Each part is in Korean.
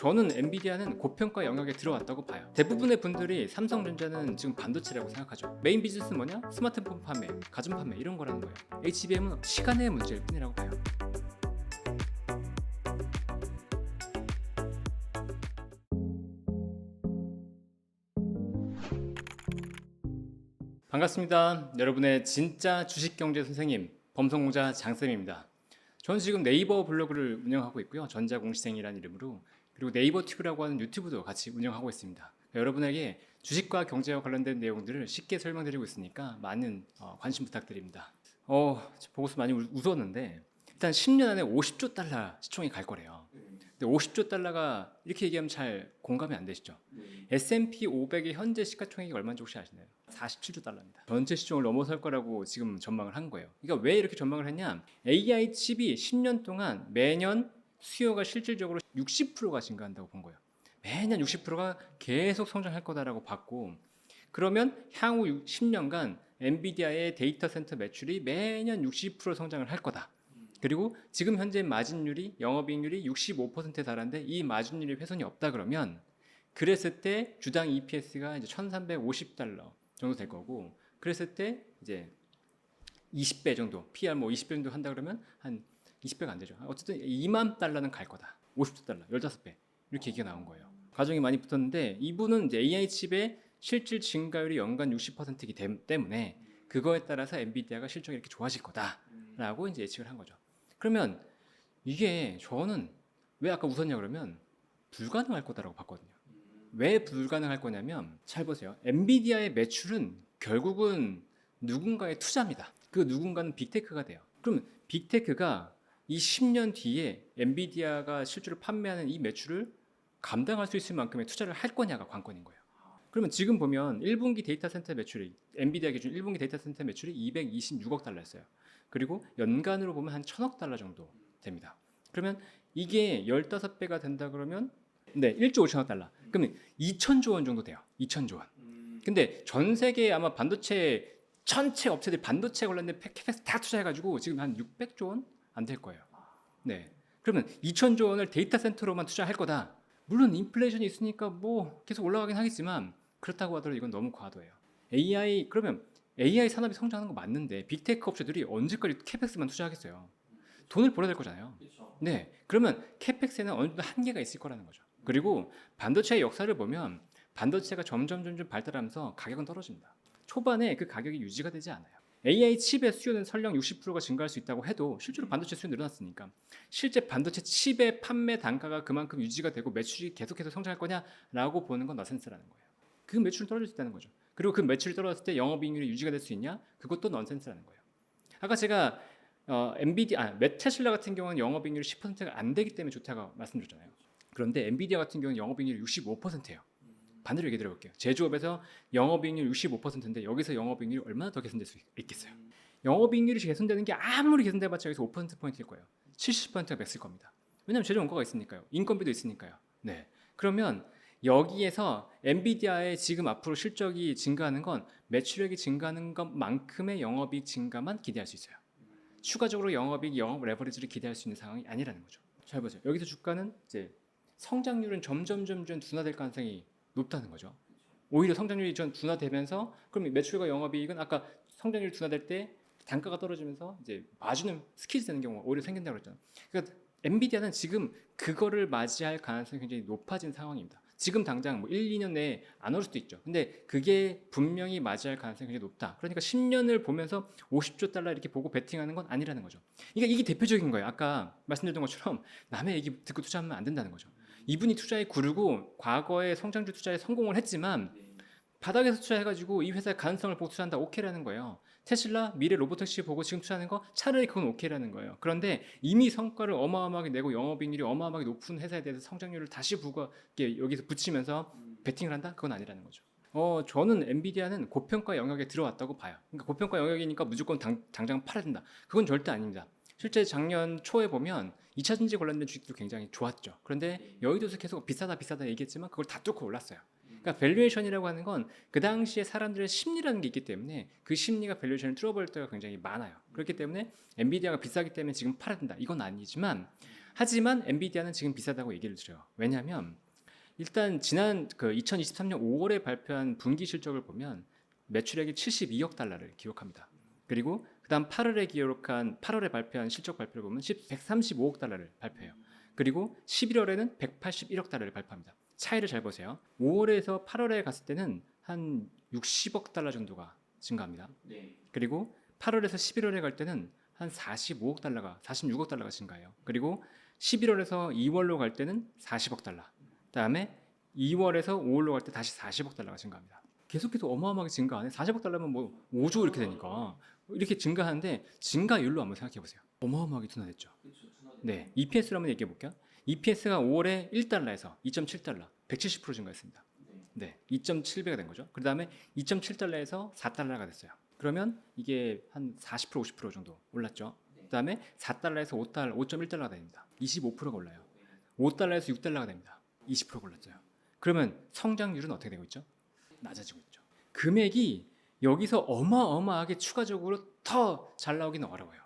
저는 엔비디아는 고평가 영역에 들어왔다고 봐요. 대부분의 분들이 삼성전자는 지금 반도체라고 생각하죠. 메인 비즈니스는 뭐냐? 스마트폰 판매, 가전 판매 이런 거라는 거예요. HBM은 시간의 문제일 뿐이라고 봐요. 반갑습니다. 여러분의 진짜 주식경제 선생님 범성공자 장쌤입니다. 저는 지금 네이버 블로그를 운영하고 있고요. 전자공시생이라는 이름으로, 그리고 네이버 튜브라고 하는 유튜브도 같이 운영하고 있습니다. 여러분에게 주식과 경제와 관련된 내용들을 쉽게 설명드리고 있으니까 많은 관심 부탁드립니다. 보고서 많이 웃었는데, 일단 10년 안에 50조 달러 시총이 갈 거래요. 근데 50조 달러가 이렇게 얘기하면 잘 공감이 안 되시죠? S&P 500의 현재 시가총액이 얼마인지 혹시 아시나요? 47조 달러입니다. 전체 시총을 넘어설 거라고 지금 전망을 한 거예요. 그러니까 왜 이렇게 전망을 했냐? AI 칩이 10년 동안 매년 수요가 실질적으로 60%가 증가한다고 본 거예요. 매년 60%가 계속 성장할 거다라고 봤고, 그러면 향후 10년간 엔비디아의 데이터 센터 매출이 매년 60% 성장을 할 거다. 그리고 지금 현재 마진율이, 영업이익률이 65%에 달하는데 이 마진율이 훼손이 없다 그러면, 그랬을 때 주당 EPS가 이제 1,350달러 정도 될 거고, 그랬을 때 이제 20배 정도, PR 뭐 20배 정도 한다 그러면 한 20배가 안 되죠. 어쨌든 2만 달러는 갈 거다. 50조 달러, 15배. 이렇게 얘기가 나온 거예요. 가정이 많이 붙었는데, 이분은 이제 AI 칩의 실질 증가율이 연간 60%이기 때문에 그거에 따라서 엔비디아가 실적이 이렇게 좋아질 거다라고 이제 예측을 한 거죠. 그러면 이게 저는 왜 아까 웃었냐 그러면 불가능할 거다라고 봤거든요. 왜 불가능할 거냐면, 잘 보세요. 엔비디아의 매출은 결국은 누군가의 투자입니다. 그 누군가는 빅테크가 돼요. 그럼 빅테크가 이 10년 뒤에 엔비디아가 실제로 판매하는 이 매출을 감당할 수 있을 만큼의 투자를 할 거냐가 관건인 거예요. 그러면 지금 보면 1분기 데이터 센터 매출이, 엔비디아 기준 1분기 데이터 센터 매출이 226억 달러였어요. 그리고 연간으로 보면 한 1,000억 달러 정도 됩니다. 그러면 이게 15배가 된다 그러면 1조 5천억 달러. 그러면 2천조 원 정도 돼요. 2천조 원. 근데 전 세계 아마 반도체 전체 업체들 반도체 관련된 캐펙스 다 투자해가지고 지금 한 600조 원 안 될 거예요. 네. 그러면 2천조 원을 데이터 센터로만 투자할 거다. 물론 인플레이션이 있으니까 뭐 계속 올라가긴 하겠지만, 그렇다고 하더라도 이건 너무 과도해요. 그러면 AI 산업이 성장하는 거 맞는데 빅테크 업체들이 언제까지 캐펙스만 투자하겠어요? 돈을 벌어야 될 거잖아요. 네. 그러면 캐펙스에는 어느 정도 한계가 있을 거라는 거죠. 그리고 반도체의 역사를 보면 반도체가 점점 발달하면서 가격은 떨어집니다. 초반에 그 가격이 유지가 되지 않아요. AI 칩의 수요는 설령 60%가 증가할 수 있다고 해도 실제로 반도체 수요 늘어났으니까 실제 반도체 칩의 판매 단가가 그만큼 유지가 되고 매출이 계속해서 성장할 거냐라고 보는 건 넌센스라는 거예요. 그 매출은 떨어질 수 있다는 거죠. 그리고 그 매출이 떨어졌을 때 영업이익률이 유지가 될 수 있냐? 그것도 넌센스라는 거예요. 아까 제가 테슬라 같은 경우는 영업이익률이 10%가 안 되기 때문에 좋다고 말씀드렸잖아요. 그런데 엔비디아 같은 경우는 영업이익률이 65%예요. 반대로 얘기 드려볼게요. 제조업에서 영업이익률 65%인데 여기서 영업이익률이 얼마나 더 개선될 수 있겠어요? 영업이익률이 개선되는 게 아무리 개선돼봤자 여기서 5%포인트일 거예요. 70%가 맥스일 겁니다. 왜냐하면 재정 원가가 있으니까요. 인건비도 있으니까요. 네. 그러면 여기에서 엔비디아의 지금 앞으로 실적이 증가하는 건 매출액이 증가하는 것만큼의 영업이익 증가만 기대할 수 있어요. 추가적으로 영업이익, 영업 레버리지를 기대할 수 있는 상황이 아니라는 거죠. 잘 보세요. 여기서 주가는 이제 성장률은 점점 둔화될 가능성이 높다는 거죠. 오히려 성장률이 둔화되면서, 그럼 매출과 영업이익은 아까 성장률이 둔화될 때 단가가 떨어지면서 이제 마진은 스퀴즈 되는 경우가 오히려 생긴다고 그랬잖아요. 그러니까 엔비디아는 지금 그거를 맞이할 가능성이 굉장히 높아진 상황입니다. 지금 당장 뭐 1, 2년 내에 안 올 수도 있죠. 근데 그게 분명히 맞이할 가능성이 굉장히 높다. 그러니까 10년을 보면서 50조 달러 이렇게 보고 베팅하는 건 아니라는 거죠. 그러니까 이게 대표적인 거예요. 아까 말씀드렸던 것처럼 남의 얘기 듣고 투자하면 안 된다는 거죠. 이분이 투자에 구르고 과거에 성장주 투자에 성공을 했지만 바닥에서 투자해가지고 이 회사의 가능성을 보고 투자한다, 오케이라는 거예요. 테슬라, 미래 로보택시 보고 지금 투자하는 거 차라리 그건 오케이라는 거예요. 그런데 이미 성과를 어마어마하게 내고 영업이익률이 어마어마하게 높은 회사에 대해서 성장률을 다시 여기서 붙이면서 베팅을 한다? 그건 아니라는 거죠. 저는 엔비디아는 고평가 영역에 들어왔다고 봐요. 그러니까 고평가 영역이니까 무조건 당장 팔아야 된다. 그건 절대 아닙니다. 실제 작년 초에 보면 2차 전지 관련된 주식도 굉장히 좋았죠. 그런데 여의도에서 계속 비싸다 얘기했지만 그걸 다 뚫고 올랐어요. 그러니까 밸류에이션이라고 하는 건 그 당시에 사람들의 심리라는 게 있기 때문에 그 심리가 밸류에이션을 뚫어버릴 때가 굉장히 많아요. 그렇기 때문에 엔비디아가 비싸기 때문에 지금 팔아야 된다, 이건 아니지만 하지만 엔비디아는 지금 비싸다고 얘기를 드려요. 왜냐하면 일단 지난 그 2023년 5월에 발표한 분기 실적을 보면 매출액이 72억 달러를 기록합니다. 그리고 그다음 8월에 발표한 실적 발표를 보면 135억 달러를 발표해요. 그리고 11월에는 181억 달러를 발표합니다. 차이를 잘 보세요. 5월에서 8월에 갔을 때는 한 60억 달러 정도가 증가합니다. 네. 그리고 8월에서 11월에 갈 때는 한 46억 달러가 증가해요. 그리고 11월에서 2월로 갈 때는 40억 달러. 그다음에 2월에서 5월로 갈 때 다시 40억 달러가 증가합니다. 계속해서 어마어마하게 증가하네. 40억 달러면 뭐 5조 이렇게 되니까 이렇게 증가하는데 증가율로 한번 생각해 보세요. 어마어마하게 둔화됐죠. 그렇죠. 네, EPS로 한번 얘기해 볼게요. EPS가 5월에 1달러에서 2.7달러, 170% 증가했습니다. 네, 2.7배가 된 거죠. 그 다음에 2.7달러에서 4달러가 됐어요. 그러면 이게 한 40% 50% 정도 올랐죠. 그 다음에 4달러에서 5.1달러가 됩니다. 25%가 올라요. 5달러에서 6달러가 됩니다. 20%가 올랐어요. 그러면 성장률은 어떻게 되고 있죠? 낮아지고 있죠. 금액이 여기서 어마어마하게 추가적으로 더 잘 나오기는 어려워요.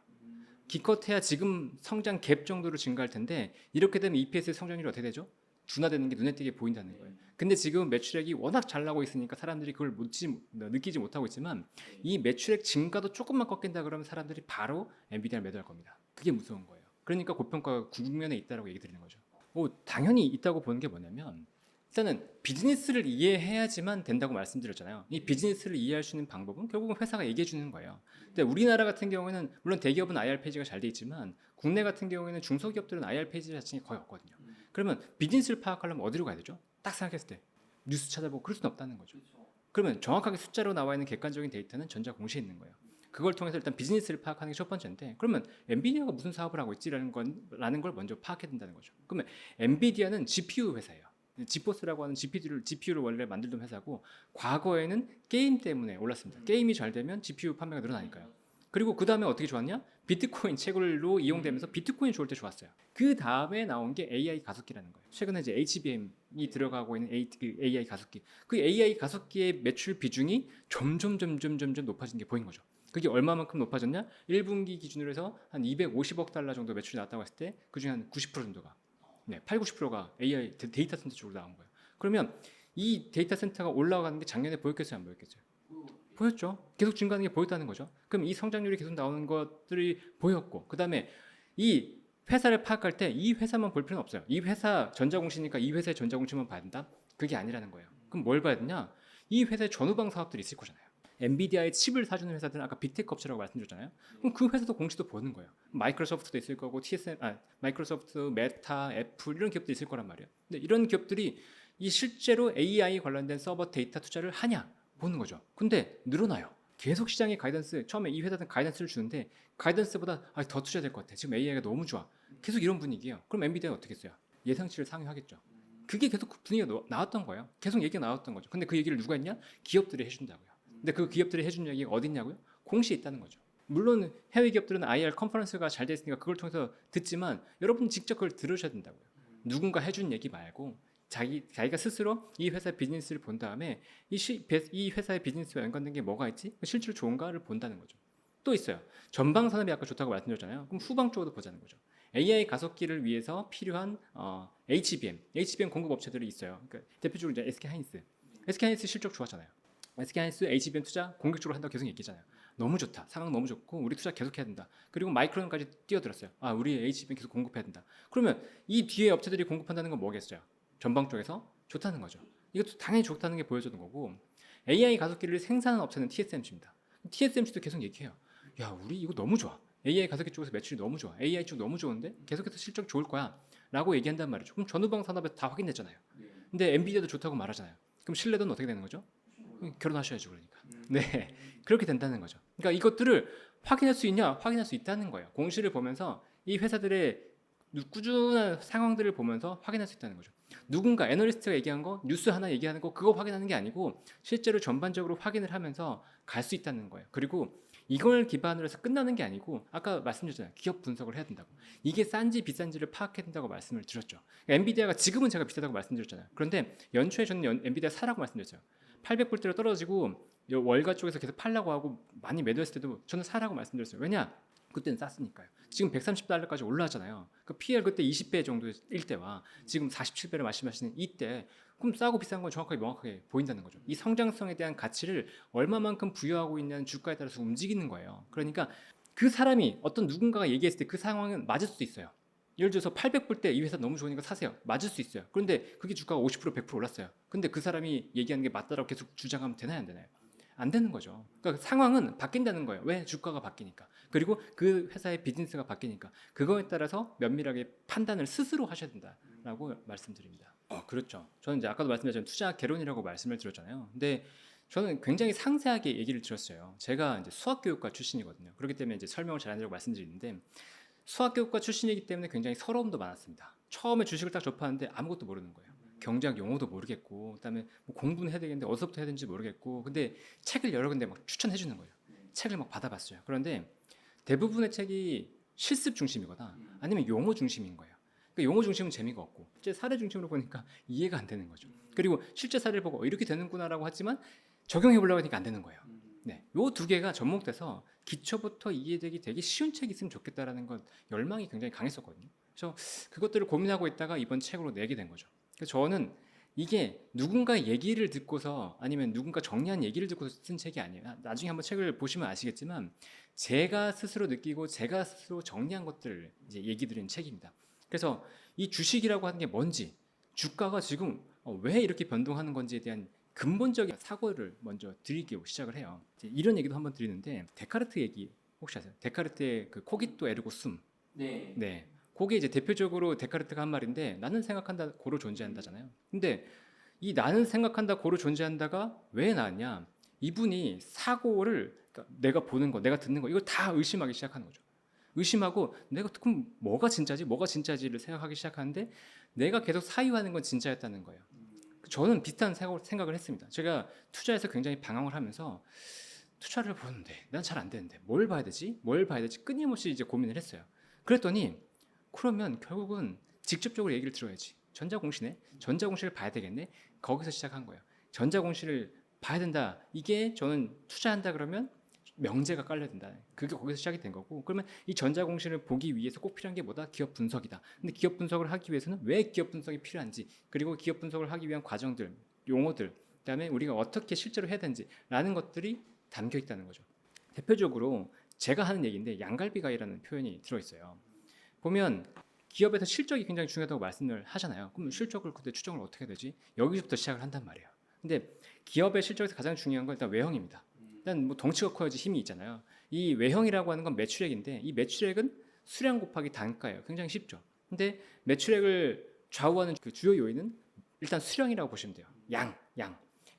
기껏해야 지금 성장 갭 정도로 증가할 텐데 이렇게 되면 EPS의 성장률이 어떻게 되죠? 둔화되는 게 눈에 띄게 보인다는 거예요. 근데 지금 매출액이 워낙 잘 나고 있으니까 사람들이 그걸 느끼지 못하고 있지만 이 매출액 증가도 조금만 꺾인다 그러면 사람들이 바로 엔비디아를 매도할 겁니다. 그게 무서운 거예요. 그러니까 고평가가 국면에 있다고 얘기 드리는 거죠. 당연히 있다고 보는 게 뭐냐면 일단은 비즈니스를 이해해야지만 된다고 말씀드렸잖아요. 이 비즈니스를 이해할 수 있는 방법은 결국은 회사가 얘기해 주는 거예요. 근데 우리나라 같은 경우에는 물론 대기업은 IR 페이지가 잘 돼 있지만 국내 같은 경우에는 중소기업들은 IR 페이지 자체가 거의 없거든요. 그러면 비즈니스를 파악하려면 어디로 가야 되죠? 딱 생각했을 때 뉴스 찾아보고 그럴 수는 없다는 거죠. 그러면 정확하게 숫자로 나와 있는 객관적인 데이터는 전자공시에 있는 거예요. 그걸 통해서 일단 비즈니스를 파악하는 게 첫 번째인데 그러면 엔비디아가 무슨 사업을 하고 있지라는 걸 먼저 파악해야 된다는 거죠. 그러면 엔비디아는 GPU 회사예요. 지포스라고 하는 GPU를 원래 만들던 회사고 과거에는 게임 때문에 올랐습니다. 게임이 잘 되면 GPU 판매가 늘어나니까요. 그리고 그 다음에 어떻게 좋았냐? 비트코인 채굴로 이용되면서 비트코인 좋을 때 좋았어요. 그 다음에 나온 게 AI 가속기라는 거예요. 최근에 이제 HBM이 들어가고 있는 AI 가속기. 그 AI 가속기의 매출 비중이 점점 높아지는 게 보인 거죠. 그게 얼마만큼 높아졌냐? 1분기 기준으로 해서 한 250억 달러 정도 매출이 나왔다고 했을 때 그중에 한 90% 정도가 8, 90%가 AI 데이터 센터 쪽으로 나온 거예요. 그러면 이 데이터 센터가 올라가는 게 작년에 보였겠어요, 안 보였겠어요? 보였죠. 계속 증가하는 게 보였다는 거죠. 그럼 이 성장률이 계속 나오는 것들이 보였고, 그 다음에 이 회사를 파악할 때 이 회사만 볼 필요는 없어요. 이 회사 전자공시니까 이 회사의 전자공시만 봐야 된다? 그게 아니라는 거예요. 그럼 뭘 봐야 되냐? 이 회사의 전후방 사업들이 있을 거잖아요. 엔비디아의 칩을 사주는 회사들은 아까 빅테크 업체라고 말씀드렸잖아요. 그럼 그 회사도 공시도 보는 거예요. 마이크로소프트도 있을 거고, 마이크로소프트, 메타, 애플 이런 기업도 있을 거란 말이에요. 근데 이런 기업들이 이 실제로 AI 관련된 서버 데이터 투자를 하냐 보는 거죠. 근데 늘어나요. 계속 시장의 가이던스, 처음에 이 회사는 가이던스를 주는데 가이던스보다 더 투자해야 될 것 같아. 지금 AI가 너무 좋아. 계속 이런 분위기예요. 그럼 엔비디아는 어떻게 했어요? 예상치를 상회하겠죠. 그게 계속 분위기가 나왔던 거예요. 계속 얘기가 나왔던 거죠. 근데 그 얘기를 누가 했냐? 기업들이 해준다고요. 근데 그 기업들이 해준 얘기가 어디 있냐고요? 공시에 있다는 거죠. 물론 해외 기업들은 IR 컨퍼런스가 잘 돼 있으니까 그걸 통해서 듣지만 여러분 직접 그걸 들으셔야 된다고요. 누군가 해준 얘기 말고 자기가 스스로 이 회사의 비즈니스를 본 다음에 이 회사의 비즈니스와 연관된 게 뭐가 있지? 실제로 좋은가를 본다는 거죠. 또 있어요. 전방 산업이 아까 좋다고 말씀드렸잖아요. 그럼 후방 쪽으로 보자는 거죠. AI 가속기를 위해서 필요한 HBM 공급 업체들이 있어요. 그러니까 대표적으로 이제 SK하이닉스 실적 좋았잖아요. SK하이닉스 HBM 투자 공격적으로 한다고 계속 얘기했잖아요. 너무 좋다. 상황 너무 좋고 우리 투자 계속해야 된다. 그리고 마이크론까지 뛰어들었어요. 우리 HBM 계속 공급해야 된다. 그러면 이 뒤에 업체들이 공급한다는 건 뭐겠어요? 전방 쪽에서 좋다는 거죠. 이것도 당연히 좋다는 게 보여주는 거고 AI 가속기를 생산하는 업체는 TSMC입니다. TSMC도 계속 얘기해요. 야, 우리 이거 너무 좋아. AI 가속기 쪽에서 매출이 너무 좋아. AI 쪽 너무 좋은데 계속해서 실적 좋을 거야. 라고 얘기한단 말이죠. 그럼 전후방 산업에 다 확인됐잖아요. 근데 엔비디아도 좋다고 말하잖아요. 그럼 신뢰도는 어떻게 되는 거죠? 결혼하셔야죠, 그러니까. 네, 그렇게 된다는 거죠. 그러니까 이것들을 확인할 수 있냐? 확인할 수 있다는 거예요. 공시를 보면서 이 회사들의 꾸준한 상황들을 보면서 확인할 수 있다는 거죠. 누군가 애널리스트가 얘기한 거, 뉴스 하나 얘기하는 거 그거 확인하는 게 아니고 실제로 전반적으로 확인을 하면서 갈 수 있다는 거예요. 그리고 이걸 기반으로 해서 끝나는 게 아니고 아까 말씀드렸잖아요. 기업 분석을 해야 된다고. 이게 싼지 비싼지를 파악해야 된다고 말씀을 드렸죠. 그러니까 엔비디아가 지금은 제가 비싸다고 말씀드렸잖아요. 그런데 연초에 저는 엔비디아 사라고 말씀드렸어요. 800불대로 떨어지고 월가 쪽에서 계속 팔라고 하고 많이 매도했을 때도 저는 사라고 말씀드렸어요. 왜냐? 그때는 쌌으니까요. 지금 130달러까지 올라왔잖아요. 그 PL 그때 20배 정도일 때와 지금 47배를 말씀하시는 이때, 그럼 싸고 비싼 건 정확하게 명확하게 보인다는 거죠. 이 성장성에 대한 가치를 얼마만큼 부여하고 있냐는 주가에 따라서 움직이는 거예요. 그러니까 그 사람이 어떤 누군가가 얘기했을 때 그 상황은 맞을 수도 있어요. 예를 들어서 800불 때 이 회사 너무 좋으니까 사세요. 맞을 수 있어요. 그런데 그게 주가가 50% 100% 올랐어요. 근데 그 사람이 얘기하는 게 맞다라고 계속 주장하면 되나요, 안 되나요? 안 되는 거죠. 그러니까 상황은 바뀐다는 거예요. 왜? 주가가 바뀌니까. 그리고 그 회사의 비즈니스가 바뀌니까. 그거에 따라서 면밀하게 판단을 스스로 하셔야 된다라고 말씀드립니다. 그렇죠. 저는 이제 아까도 말씀드렸지만 투자 개론이라고 말씀을 드렸잖아요. 근데 저는 굉장히 상세하게 얘기를 들었어요. 제가 이제 수학교육과 출신이거든요. 그렇기 때문에 이제 설명을 잘하느라고 말씀드리는데, 수학교육과 출신이기 때문에 굉장히 서러움도 많았습니다. 처음에 주식을 딱 접하는데 아무것도 모르는 거예요. 경제학 용어도 모르겠고, 그다음에 뭐 공부는 해야 되겠는데 어디서부터 해야 되는지 모르겠고, 근데 책을 여러 군데 막 추천해 주는 거예요. 책을 막 받아봤어요. 그런데 대부분의 책이 실습 중심이거나 아니면 용어 중심인 거예요. 그러니까 용어 중심은 재미가 없고, 실제 사례 중심으로 보니까 이해가 안 되는 거죠. 그리고 실제 사례를 보고 이렇게 되는구나라고 하지만 적용해 보려고 하니까 안 되는 거예요. 네, 요 두 개가 접목돼서 기초부터 이해되기 되게 쉬운 책이 있으면 좋겠다라는 건 열망이 굉장히 강했었거든요. 그래서 그것들을 고민하고 있다가 이번 책으로 내게 된 거죠. 그래서 저는 이게 누군가 얘기를 듣고서 아니면 누군가 정리한 얘기를 듣고서 쓴 책이 아니에요. 나중에 한번 책을 보시면 아시겠지만 제가 스스로 느끼고 제가 스스로 정리한 것들을 이제 얘기 드리는 책입니다. 그래서 이 주식이라고 하는 게 뭔지, 주가가 지금 왜 이렇게 변동하는 건지에 대한 근본적인 사고를 먼저 드리고 시작을 해요. 이런 얘기도 한번 드리는데, 데카르트 얘기 혹시 아세요? 데카르트의 그 코기또 에르고 숨. 네. 네. 그게 이제 대표적으로 데카르트가 한 말인데, 나는 생각한다 고로 존재한다잖아요. 근데 이 나는 생각한다 고로 존재한다가 왜 나왔냐? 이분이 사고를, 그러니까 내가 보는 거, 내가 듣는 거, 이걸 다 의심하기 시작하는 거죠. 의심하고 내가 그럼 뭐가 진짜지를 생각하기 시작하는데, 내가 계속 사유하는 건 진짜였다는 거예요. 저는 비슷한 생각을 했습니다. 제가 투자에서 굉장히 방황을 하면서 투자를 보는데 난 잘 안 되는데 뭘 봐야 되지? 끊임없이 이제 고민을 했어요. 그랬더니 그러면 결국은 직접적으로 얘기를 들어야지. 전자공시를 봐야 되겠네. 거기서 시작한 거예요. 전자공시를 봐야 된다. 이게 저는 투자한다 그러면 명제가 깔려야 된다. 그게 거기서 시작이 된 거고, 그러면 이 전자공시를 보기 위해서 꼭 필요한 게 뭐다? 기업 분석이다. 근데 기업 분석을 하기 위해서는 왜 기업 분석이 필요한지, 그리고 기업 분석을 하기 위한 과정들, 용어들, 그다음에 우리가 어떻게 실제로 해야 되는지라는 것들이 담겨 있다는 거죠. 대표적으로 제가 하는 얘기인데 양갈비가이라는 표현이 들어있어요. 보면 기업에서 실적이 굉장히 중요하다고 말씀을 하잖아요. 그럼 실적을 그때 추정을 어떻게 해야 되지? 여기서부터 시작을 한단 말이에요. 근데 기업의 실적에서 가장 중요한 건 일단 외형입니다. 일단 뭐 덩치가 커야지 힘이 있잖아요. 이 외형이라고 하는 건 매출액인데, 이 매출액은 수량 곱하기 단가예요. 굉장히 쉽죠. 근데 매출액을 좌우하는 그 주요 요인은 일단 수량이라고 보시면 돼요.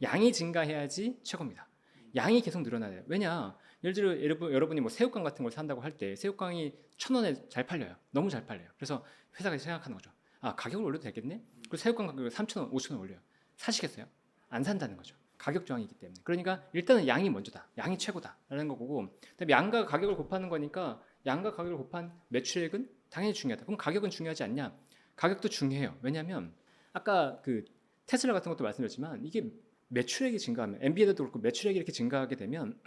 양이 증가해야지 최고입니다. 양이 계속 늘어나야 돼요. 왜냐? 예를 들어 여러분이 뭐 새우깡 같은 걸 산다고 할 때 새우깡이 1,000원에 잘 팔려요. 너무 잘 팔려요. 그래서 회사가 생각하는 거죠. 아, 가격을 올려도 되겠네? 그리고 새우깡 가격을 3,000원, 5,000원 올려요. 사시겠어요? 안 산다는 거죠. 가격 저항이기 때문에. 그러니까 일단은 양이 먼저다. 양이 최고다라는 거고, 그다음에 양과 가격을 곱하는 거니까 양과 가격을 곱한 매출액은 당연히 중요하다. 그럼 가격은 중요하지 않냐? 가격도 중요해요. 왜냐하면 아까 그 테슬라 같은 것도 말씀드렸지만 이게 매출액이 증가하면, 엔비디아도 그렇고 매출액이 이렇게 증가하게 되면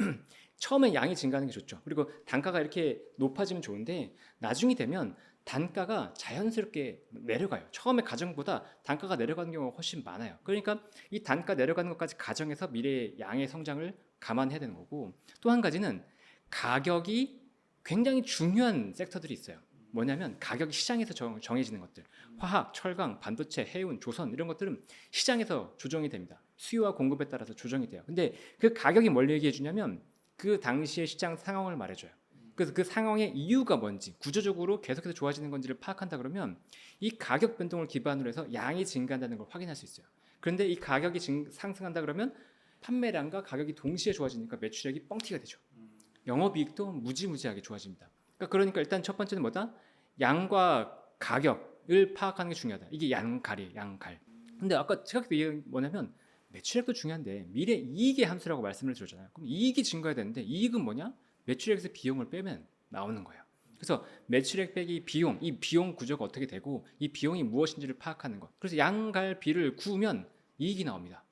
처음엔 양이 증가하는 게 좋죠. 그리고 단가가 이렇게 높아지면 좋은데 나중이 되면 단가가 자연스럽게 내려가요. 처음에 가정보다 단가가 내려가는 경우가 훨씬 많아요. 그러니까 이 단가 내려가는 것까지 가정해서 미래의 양의 성장을 감안해야 되는 거고, 또 한 가지는 가격이 굉장히 중요한 섹터들이 있어요. 뭐냐면 가격이 시장에서 정해지는 것들, 화학, 철강, 반도체, 해운, 조선, 이런 것들은 시장에서 조정이 됩니다. 수요와 공급에 따라서 조정이 돼요. 근데 그 가격이 뭘 얘기해 주냐면 그 당시의 시장 상황을 말해줘요. 그래서 그 상황의 이유가 뭔지, 구조적으로 계속해서 좋아지는 건지를 파악한다 그러면 이 가격 변동을 기반으로 해서 양이 증가한다는 걸 확인할 수 있어요. 그런데 이 가격이 상승한다 그러면 판매량과 가격이 동시에 좋아지니까 매출액이 뻥튀기가 되죠. 영업이익도 무지무지하게 좋아집니다. 그러니까 일단 첫 번째는 뭐다? 양과 가격을 파악하는 게 중요하다. 이게 양갈이에요. 양갈. 근데 아까 제가 얘기한 뭐냐면 매출액도 중요한데 미래 이익의 함수라고 말씀을 드렸잖아요. 그럼 이익이 증가해야 되는데 이익은 뭐냐? 매출액에서 비용을 빼면 나오는 거예요. 그래서 매출액 빼기 비용, 이 비용 구조가 어떻게 되고 이 비용이 무엇인지를 파악하는 것. 그래서 양갈비를 구우면 이익이 나옵니다.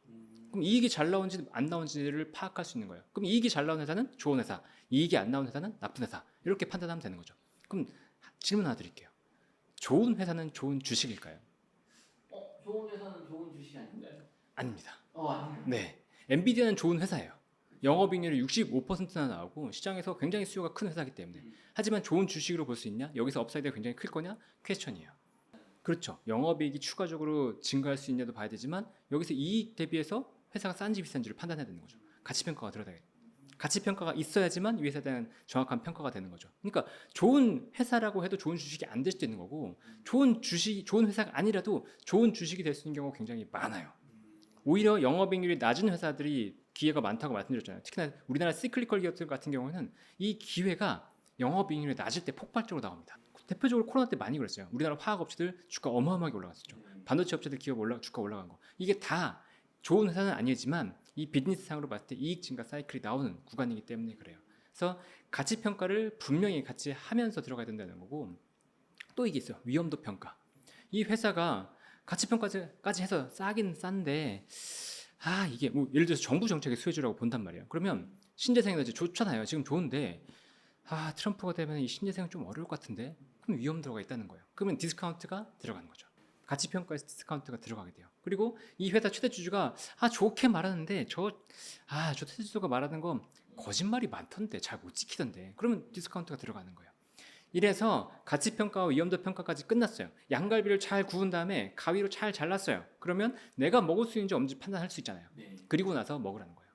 그럼 이익이 잘 나오는지 안 나오는지를 파악할 수 있는 거예요. 그럼 이익이 잘 나오는 회사는 좋은 회사, 이익이 안 나오는 회사는 나쁜 회사. 이렇게 판단하면 되는 거죠. 그럼 질문 하나 드릴게요. 좋은 회사는 좋은 주식일까요? 좋은 회사는 좋은 주식이 아닌가요? 아닙니다. 아닌가요? 네, 엔비디아는 좋은 회사예요. 영업이익률이 65%나 나오고 시장에서 굉장히 수요가 큰 회사이기 때문에. 하지만 좋은 주식으로 볼 수 있냐? 여기서 업사이드가 굉장히 클 거냐? 퀘스천이에요. 그렇죠. 영업이익이 추가적으로 증가할 수 있냐도 봐야 되지만 여기서 이익 대비해서 회사가 싼지 비싼지를 판단해야 되는 거죠. 가치평가가 들어가야 돼요. 가치평가가 있어야지만 이 회사에 대한 정확한 평가가 되는 거죠. 그러니까 좋은 회사라고 해도 좋은 주식이 안 될 수도 있는 거고 좋은 회사가 아니라도 좋은 주식이 될 수 있는 경우가 굉장히 많아요. 오히려 영업이익률이 낮은 회사들이 기회가 많다고 말씀드렸잖아요. 특히나 우리나라 시클리컬 기업들 같은 경우는 이 기회가 영업이익률이 낮을 때 폭발적으로 나옵니다. 대표적으로 코로나 때 많이 그랬어요. 우리나라 화학업체들 주가 어마어마하게 올라갔었죠. 반도체 업체들 기업 주가 올라간 거. 이게 다 좋은 회사는 아니지만 이 비즈니스상으로 봤을 때 이익 증가 사이클이 나오는 구간이기 때문에 그래요. 그래서 가치 평가를 분명히 같이 하면서 들어가야 된다는 거고 또 이게 있어요. 위험도 평가. 이 회사가 가치 평가까지 해서 싸긴 싼데 이게 뭐 예를 들어서 정부 정책의 수혜주라고 본단 말이에요. 그러면 신재생에너지 좋잖아요. 지금 좋은데 트럼프가 되면 이 신재생은 좀 어려울 것 같은데 그럼 위험 들어가 있다는 거예요. 그러면 디스카운트가 들어가는 거죠. 가치 평가에서 디스카운트가 들어가게 돼요. 그리고 이 회사 최대 주주가 좋게 말하는데 저 최대 주주가 말하는 건 거짓말이 많던데 잘 못 지키던데 그러면 디스카운트가 들어가는 거예요. 이래서 가치평가와 위험도 평가까지 끝났어요. 양갈비를 잘 구운 다음에 가위로 잘 잘랐어요. 그러면 내가 먹을 수 있는지 없는지 판단할 수 있잖아요. 그리고 나서 먹으라는 거예요.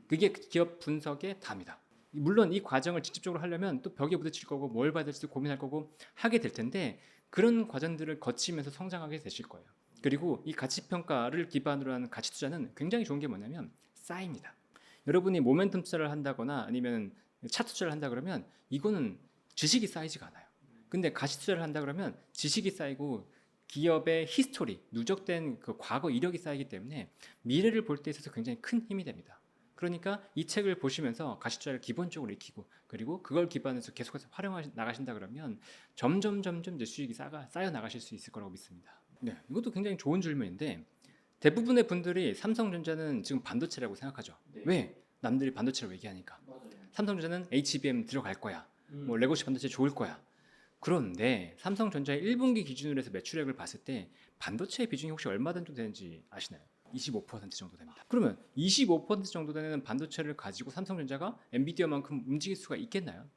그게 기업 분석의 답니다. 물론 이 과정을 직접적으로 하려면 또 벽에 부딪힐 거고 뭘 봐야 될지 고민할 거고 하게 될 텐데 그런 과정들을 거치면서 성장하게 되실 거예요. 그리고 이 가치평가를 기반으로 하는 가치투자는 굉장히 좋은 게 뭐냐면 쌓입니다. 여러분이 모멘텀 투자를 한다거나 아니면 차트 투자를 한다 그러면 이거는 지식이 쌓이지가 않아요. 근데 가치 투자를 한다 그러면 지식이 쌓이고 기업의 히스토리, 누적된 그 과거 이력이 쌓이기 때문에 미래를 볼 때 있어서 굉장히 큰 힘이 됩니다. 그러니까 이 책을 보시면서 가치 투자를 기본적으로 익히고 그리고 그걸 기반해서 계속해서 활용해 나가신다 그러면 점점 이제 수익이 쌓여 나가실 수 있을 거라고 믿습니다. 네, 이것도 굉장히 좋은 질문인데 대부분의 분들이 삼성전자는 지금 반도체라고 생각하죠. 왜? 남들이 반도체라고 얘기하니까. 삼성전자는 HBM 들어갈 거야. 뭐 레고시 반도체 좋을 거야. 그런데 삼성전자의 1분기 기준으로 해서 매출액을 봤을 때 반도체의 비중이 혹시 얼마 정도 되는지 아시나요? 25% 정도 됩니다. 그러면 25% 정도 되는 반도체를 가지고 삼성전자가 엔비디아만큼 움직일 수가 있겠나요?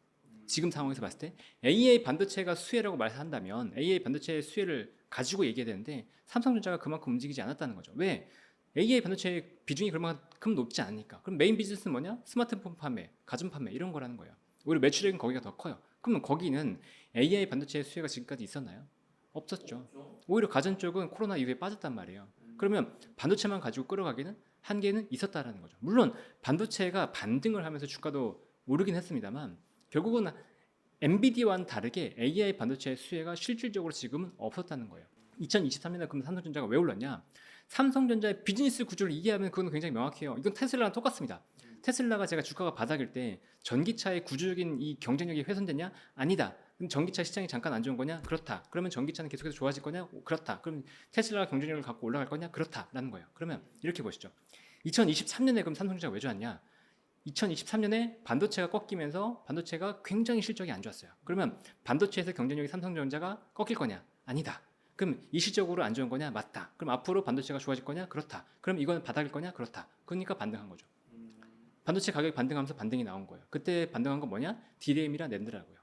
지금 상황에서 봤을 때 AA 반도체가 수혜라고 말한다면 AA 반도체의 수혜를 가지고 얘기해야 되는데 삼성전자가 그만큼 움직이지 않았다는 거죠. 왜? AA 반도체의 비중이 그만큼 높지 않으니까. 그럼 메인 비즈니스는 뭐냐? 스마트폰 판매, 가전 판매 이런 거라는 거예요. 오히려 매출액은 거기가 더 커요. 그러면 거기는 AI 반도체의 수혜가 지금까지 있었나요? 없었죠. 오히려 가전 쪽은 코로나 이후에 빠졌단 말이에요. 그러면 반도체만 가지고 끌어가기는 한계는 있었다라는 거죠. 물론 반도체가 반등을 하면서 주가도 오르긴 했습니다만 결국은 엔비디아와는 다르게 AI 반도체의 수혜가 실질적으로 지금은 없었다는 거예요. 2023년에 그럼 삼성전자가 왜 올랐냐? 삼성전자의 비즈니스 구조를 이해하면 그건 굉장히 명확해요. 이건 테슬라랑 똑같습니다. 테슬라가 제가 주가가 바닥일 때 전기차의 구조적인 이 경쟁력이 훼손됐냐? 아니다. 그럼 전기차 시장이 잠깐 안 좋은 거냐? 그렇다. 그러면 전기차는 계속해서 좋아질 거냐? 그렇다. 그럼 테슬라가 경쟁력을 갖고 올라갈 거냐? 그렇다라는 거예요. 그러면 이렇게 보시죠. 2023년에 그럼 삼성전자가 왜 좋았냐? 2023년에 반도체가 꺾이면서 반도체가 굉장히 실적이 안 좋았어요. 그러면 반도체에서 경쟁력이 삼성전자가 꺾일 거냐? 아니다. 그럼 일시적으로 안 좋은 거냐? 맞다. 그럼 앞으로 반도체가 좋아질 거냐? 그렇다. 그럼 이건 바닥일 거냐? 그렇다. 그러니까 반등한 거죠. 반도체 가격이 반등하면서 반등이 나온 거예요. 그때 반등한 건 뭐냐? DRAM이랑 낸드라고요.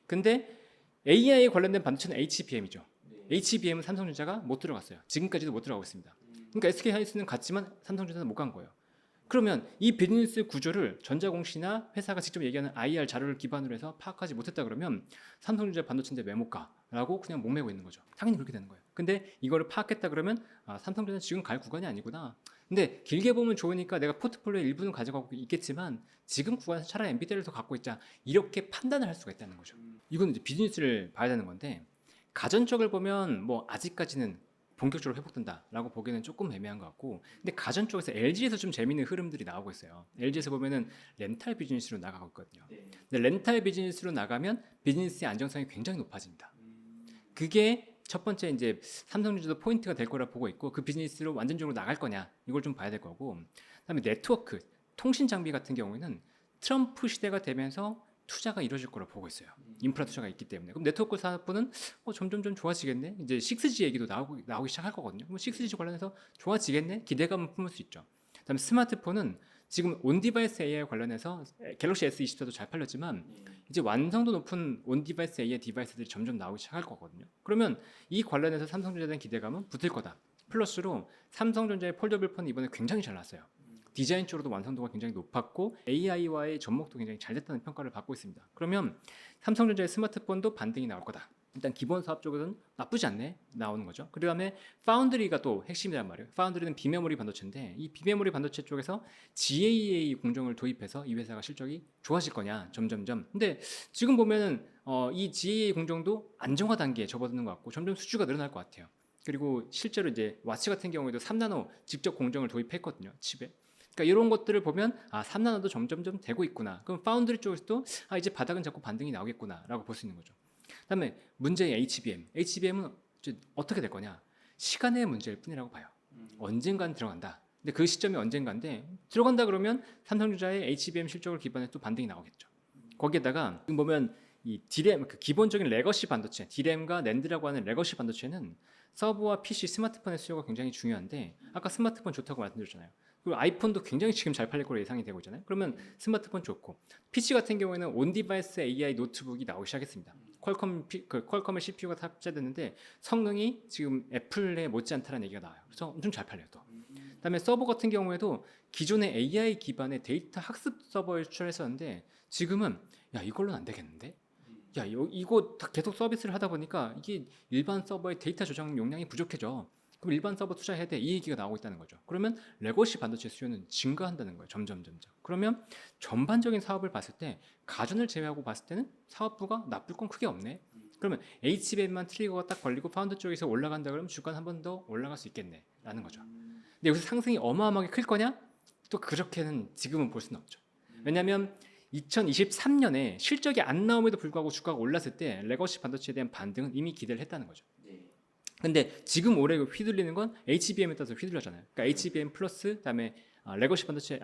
근데 AI에 관련된 반도체는 HBM이죠. HBM은 삼성전자가 못 들어갔어요. 지금까지도 못 들어가고 있습니다. 그러니까 SK하이닉스는 갔지만 삼성전자는 못 간 거예요. 그러면 이 비즈니스 구조를 전자공시나 회사가 직접 얘기하는 IR 자료를 기반으로 해서 파악하지 못했다 그러면 삼성전자 반도체인데 왜 못 가? 라고 그냥 목매고 있는 거죠. 당연히 그렇게 되는 거예요. 근데 이거를 파악했다 그러면 삼성전자 지금 갈 구간이 아니구나. 근데 길게 보면 좋으니까 내가 포트폴리오의 일부는 가져가고 있겠지만 지금 구간에서 차라리 엔비디아를 더 갖고 있자. 이렇게 판단을 할 수가 있다는 거죠. 이건 이제 비즈니스를 봐야 되는 건데 가전 쪽을 보면 뭐 아직까지는 본격적으로 회복된다라고 보기에는 조금 애매한 것 같고 근데 가전 쪽에서 LG에서 좀 재미있는 흐름들이 나오고 있어요. LG에서 보면은 렌탈 비즈니스로 나가고 있거든요. 근데 렌탈 비즈니스로 나가면 비즈니스의 안정성이 굉장히 높아집니다. 그게 첫 번째 이제 삼성전자도 포인트가 될 거라 보고 있고 그 비즈니스로 완전적으로 나갈 거냐 이걸 좀 봐야 될 거고 그다음에 네트워크, 통신 장비 같은 경우에는 트럼프 시대가 되면서 투자가 이루어질 거라고 보고 있어요. 인프라 투자가 있기 때문에. 그럼 네트워크 사업부는 점점 좀 좋아지겠네. 이제 6G 얘기도 나오기 시작할 거거든요. 그럼 6G 관련해서 좋아지겠네. 기대감을 품을 수 있죠. 그다음에 스마트폰은 지금 온디바이스 AI 관련해서 갤럭시 S24도 잘 팔렸지만 이제 완성도 높은 온디바이스 AI 디바이스들이 점점 나오기 시작할 거거든요. 그러면 이 관련해서 삼성전자에 대한 기대감은 붙을 거다. 플러스로 삼성전자의 폴더블 폰이 이번에 굉장히 잘 나왔어요. 디자인 쪽으로도 완성도가 굉장히 높았고 AI와의 접목도 굉장히 잘 됐다는 평가를 받고 있습니다. 그러면 삼성전자의 스마트폰도 반등이 나올 거다. 일단 기본 사업 쪽에서는 나쁘지 않네 나오는 거죠. 그 다음에 파운드리가 또 핵심이란 말이에요. 파운드리는 비메모리 반도체인데 이 비메모리 반도체 쪽에서 GAA 공정을 도입해서 이 회사가 실적이 좋아질 거냐 점점점. 근데 지금 보면은 이 GAA 공정도 안정화 단계에 접어드는 것 같고 점점 수주가 늘어날 것 같아요. 그리고 실제로 이제 와치 같은 경우에도 3나노 직접 공정을 도입했거든요. 칩에. 그러니까 이런 것들을 보면 3나노도 점점점 되고 있구나. 그럼 파운드리 쪽에서도 이제 바닥은 잡고 반등이 나오겠구나라고 볼 수 있는 거죠. 그다음에 문제의 HBM은 어떻게 될 거냐? 시간의 문제일 뿐이라고 봐요. 언젠간 들어간다. 근데 그 시점이 언젠가인데 들어간다 그러면 삼성전자의 HBM 실적을 기반에 또 반등이 나오겠죠. 거기에다가 지금 보면 이 디램 그 기본적인 레거시 반도체, 디램과 낸드라고 하는 레거시 반도체는 서버와 PC, 스마트폰의 수요가 굉장히 중요한데 아까 스마트폰 좋다고 말씀드렸잖아요. 그리고 아이폰도 굉장히 지금 잘 팔릴 거로 예상이 되고 있잖아요. 그러면 스마트폰 좋고 PC 같은 경우에는 온디바이스 AI 노트북이 나오기 시작했습니다. 퀄컴의 CPU가 탑재됐는데 성능이 지금 애플에 못지않다는 얘기가 나와요. 그래서 엄청 잘 팔려요 또. 그다음에 서버 같은 경우에도 기존의 AI 기반의 데이터 학습 서버를 추천했었는데 지금은 이걸로는 안 되겠는데? 이거 계속 서비스를 하다 보니까 이게 일반 서버의 데이터 저장 용량이 부족해져. 그럼 일반 서버 투자해야 돼. 이 얘기가 나오고 있다는 거죠. 그러면 레거시 반도체 수요는 증가한다는 거예요. 점점. 그러면 전반적인 사업을 봤을 때 가전을 제외하고 봤을 때는 사업부가 나쁠 건 크게 없네. 그러면 HBM만 트리거가 딱 걸리고 파운드 쪽에서 올라간다 그러면 주가는 한 번 더 올라갈 수 있겠네라는 거죠. 근데 여기서 상승이 어마어마하게 클 거냐? 또 그렇게는 지금은 볼 수는 없죠. 왜냐하면 2023년에 실적이 안 나옴에도 불구하고 주가가 올랐을 때 레거시 반도체에 대한 반등은 이미 기대를 했다는 거죠. 근데 지금 올해 휘둘리는 건 HBM에 따라서 휘둘렸잖아요. 그러니까 HBM 플러스 그다음에 레거시 반도체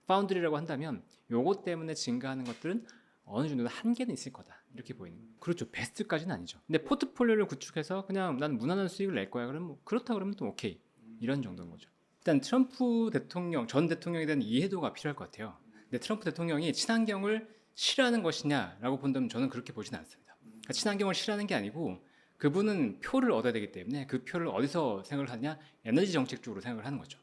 파운드리라고 한다면 요것 때문에 증가하는 것들은 어느 정도 한계는 있을 거다. 이렇게 보이는 거예요. 그렇죠. 베스트까지는 아니죠. 근데 포트폴리오를 구축해서 그냥 난 무난한 수익을 낼 거야. 그러면 그렇다 그러면 또 오케이. 이런 정도인 거죠. 일단 트럼프 대통령 전 대통령에 대한 이해도가 필요할 것 같아요. 근데 트럼프 대통령이 친환경을 싫어하는 것이냐라고 본다면 저는 그렇게 보지는 않습니다. 그러니까 친환경을 싫어하는 게 아니고 그분은 표를 얻어야 되기 때문에 그 표를 어디서 생각을 하냐? 에너지 정책 쪽으로 생각을 하는 거죠.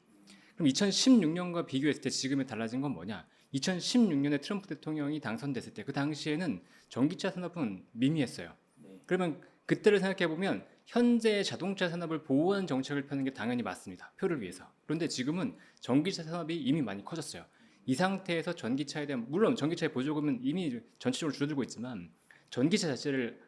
그럼 2016년과 비교했을 때 지금의 달라진 건 뭐냐? 2016년에 트럼프 대통령이 당선됐을 때 그 당시에는 전기차 산업은 미미했어요. 그러면 그때를 생각해 보면 현재 자동차 산업을 보호하는 정책을 펴는 게 당연히 맞습니다. 표를 위해서. 그런데 지금은 전기차 산업이 이미 많이 커졌어요. 이 상태에서 전기차에 대한 물론 전기차의 보조금은 이미 전체적으로 줄어들고 있지만 전기차 자체를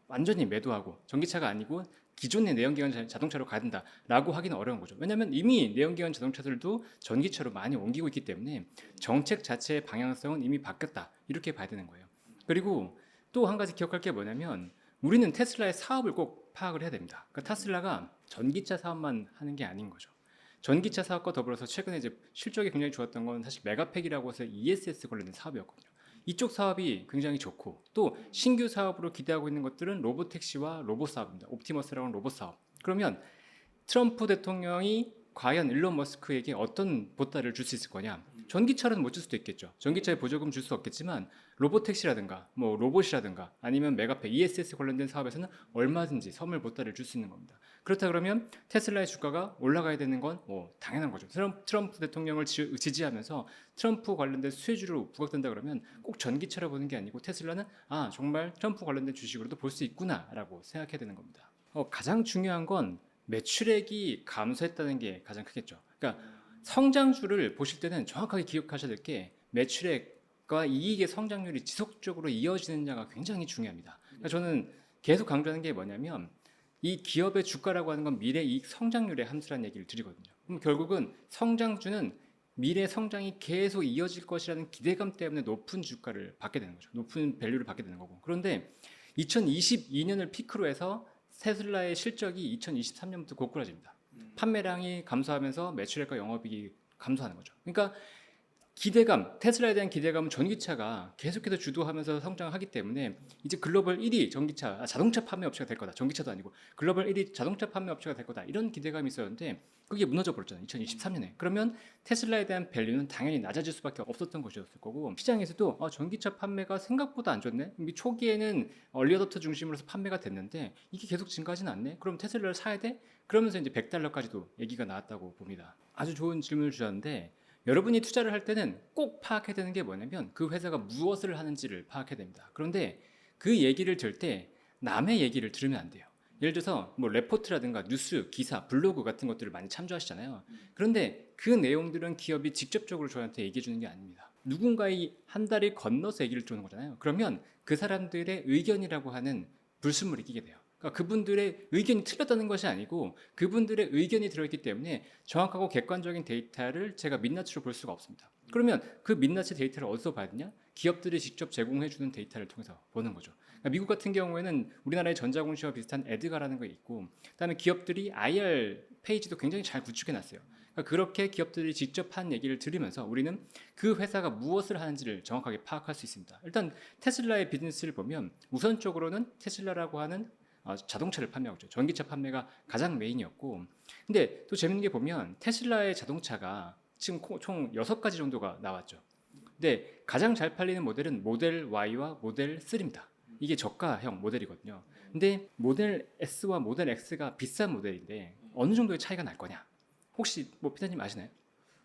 완전히 매도하고 전기차가 아니고 기존의 내연기관 자동차로 가야 된다라고 하기는 어려운 거죠. 왜냐하면 이미 내연기관 자동차들도 전기차로 많이 옮기고 있기 때문에 정책 자체의 방향성은 이미 바뀌었다 이렇게 봐야 되는 거예요. 그리고 또 한 가지 기억할 게 뭐냐면 우리는 테슬라의 사업을 꼭 파악을 해야 됩니다. 그러니까 테슬라가 전기차 사업만 하는 게 아닌 거죠. 전기차 사업과 더불어서 최근에 이제 실적이 굉장히 좋았던 건 사실 메가팩이라고 해서 ESS 관련된 사업이었거든요. 이쪽 사업이 굉장히 좋고 또 신규 사업으로 기대하고 있는 것들은 로보택시와 로봇 사업입니다. 옵티머스라고 하는 로봇 사업. 그러면 트럼프 대통령이 과연 일론 머스크에게 어떤 보따리를 줄 수 있을 거냐? 전기차는 못 줄 수도 있겠죠. 전기차에 보조금 줄 수 없겠지만 로보택시라든가 뭐 로봇이라든가 아니면 메가팩, ESS 관련된 사업에서는 얼마든지 선물 보따리를 줄 수 있는 겁니다. 그렇다 그러면 테슬라의 주가가 올라가야 되는 건 당연한 거죠. 트럼프 대통령을 지지하면서 트럼프 관련된 수혜주로 부각된다 그러면 꼭 전기차로 보는 게 아니고 테슬라는 정말 트럼프 관련된 주식으로도 볼 수 있구나라고 생각해야 되는 겁니다. 가장 중요한 건 매출액이 감소했다는 게 가장 크겠죠. 그러니까 성장주를 보실 때는 정확하게 기억하셔야 될 게 매출액과 이익의 성장률이 지속적으로 이어지느냐가 굉장히 중요합니다. 그러니까 저는 계속 강조하는 게 뭐냐면 이 기업의 주가라고 하는 건 미래 이익 성장률의 함수라는 얘기를 드리거든요. 그럼 결국은 성장주는 미래 성장이 계속 이어질 것이라는 기대감 때문에 높은 주가를 받게 되는 거죠. 높은 밸류를 받게 되는 거고. 그런데 2022년을 피크로 해서 테슬라의 실적이 2023년부터 고꾸라집니다. 판매량이 감소하면서 매출액과 영업이익이 감소하는 거죠. 그러니까 기대감, 테슬라에 대한 기대감은 전기차가 계속해서 주도하면서 성장하기 때문에 이제 글로벌 1위 자동차 판매 업체가 될 거다. 전기차도 아니고 글로벌 1위 자동차 판매 업체가 될 거다. 이런 기대감이 있었는데 그게 무너져 버렸잖아요. 2023년에. 그러면 테슬라에 대한 밸류는 당연히 낮아질 수밖에 없었던 것이었을 거고 시장에서도 전기차 판매가 생각보다 안 좋네. 이 초기에는 얼리어답터 중심으로서 판매가 됐는데 이게 계속 증가하진 않네. 그럼 테슬라를 사야 돼? 그러면서 이제 $100까지도 얘기가 나왔다고 봅니다. 아주 좋은 질문을 주셨는데 여러분이 투자를 할 때는 꼭 파악해야 되는 게 뭐냐면 그 회사가 무엇을 하는지를 파악해야 됩니다. 그런데 그 얘기를 들을 때 남의 얘기를 들으면 안 돼요. 예를 들어서 뭐 레포트라든가 뉴스, 기사, 블로그 같은 것들을 많이 참조하시잖아요. 그런데 그 내용들은 기업이 직접적으로 저한테 얘기해 주는 게 아닙니다. 누군가의 한 다리 건너서 얘기를 주는 거잖아요. 그러면 그 사람들의 의견이라고 하는 불순물이 끼게 돼요. 그러니까 그분들의 의견이 틀렸다는 것이 아니고 그분들의 의견이 들어있기 때문에 정확하고 객관적인 데이터를 제가 민낯으로 볼 수가 없습니다. 그러면 그 민낯의 데이터를 어디서 봐야 되냐? 기업들이 직접 제공해주는 데이터를 통해서 보는 거죠. 그러니까 미국 같은 경우에는 우리나라의 전자공시와 비슷한 에드가라는 게 있고 그다음에 기업들이 IR 페이지도 굉장히 잘 구축해놨어요. 그러니까 그렇게 기업들이 직접 한 얘기를 들으면서 우리는 그 회사가 무엇을 하는지를 정확하게 파악할 수 있습니다. 일단 테슬라의 비즈니스를 보면 우선적으로는 테슬라라고 하는 자동차를 판매하고 있죠. 전기차 판매가 가장 메인이었고 근데 또 재밌는 게 보면 테슬라의 자동차가 지금 총 6가지 정도가 나왔죠. 근데 가장 잘 팔리는 모델은 모델 Y와 모델 3입니다. 이게 저가형 모델이거든요. 근데 모델 S와 모델 X가 비싼 모델인데 어느 정도의 차이가 날 거냐? 혹시 뭐 피디님 아시나요?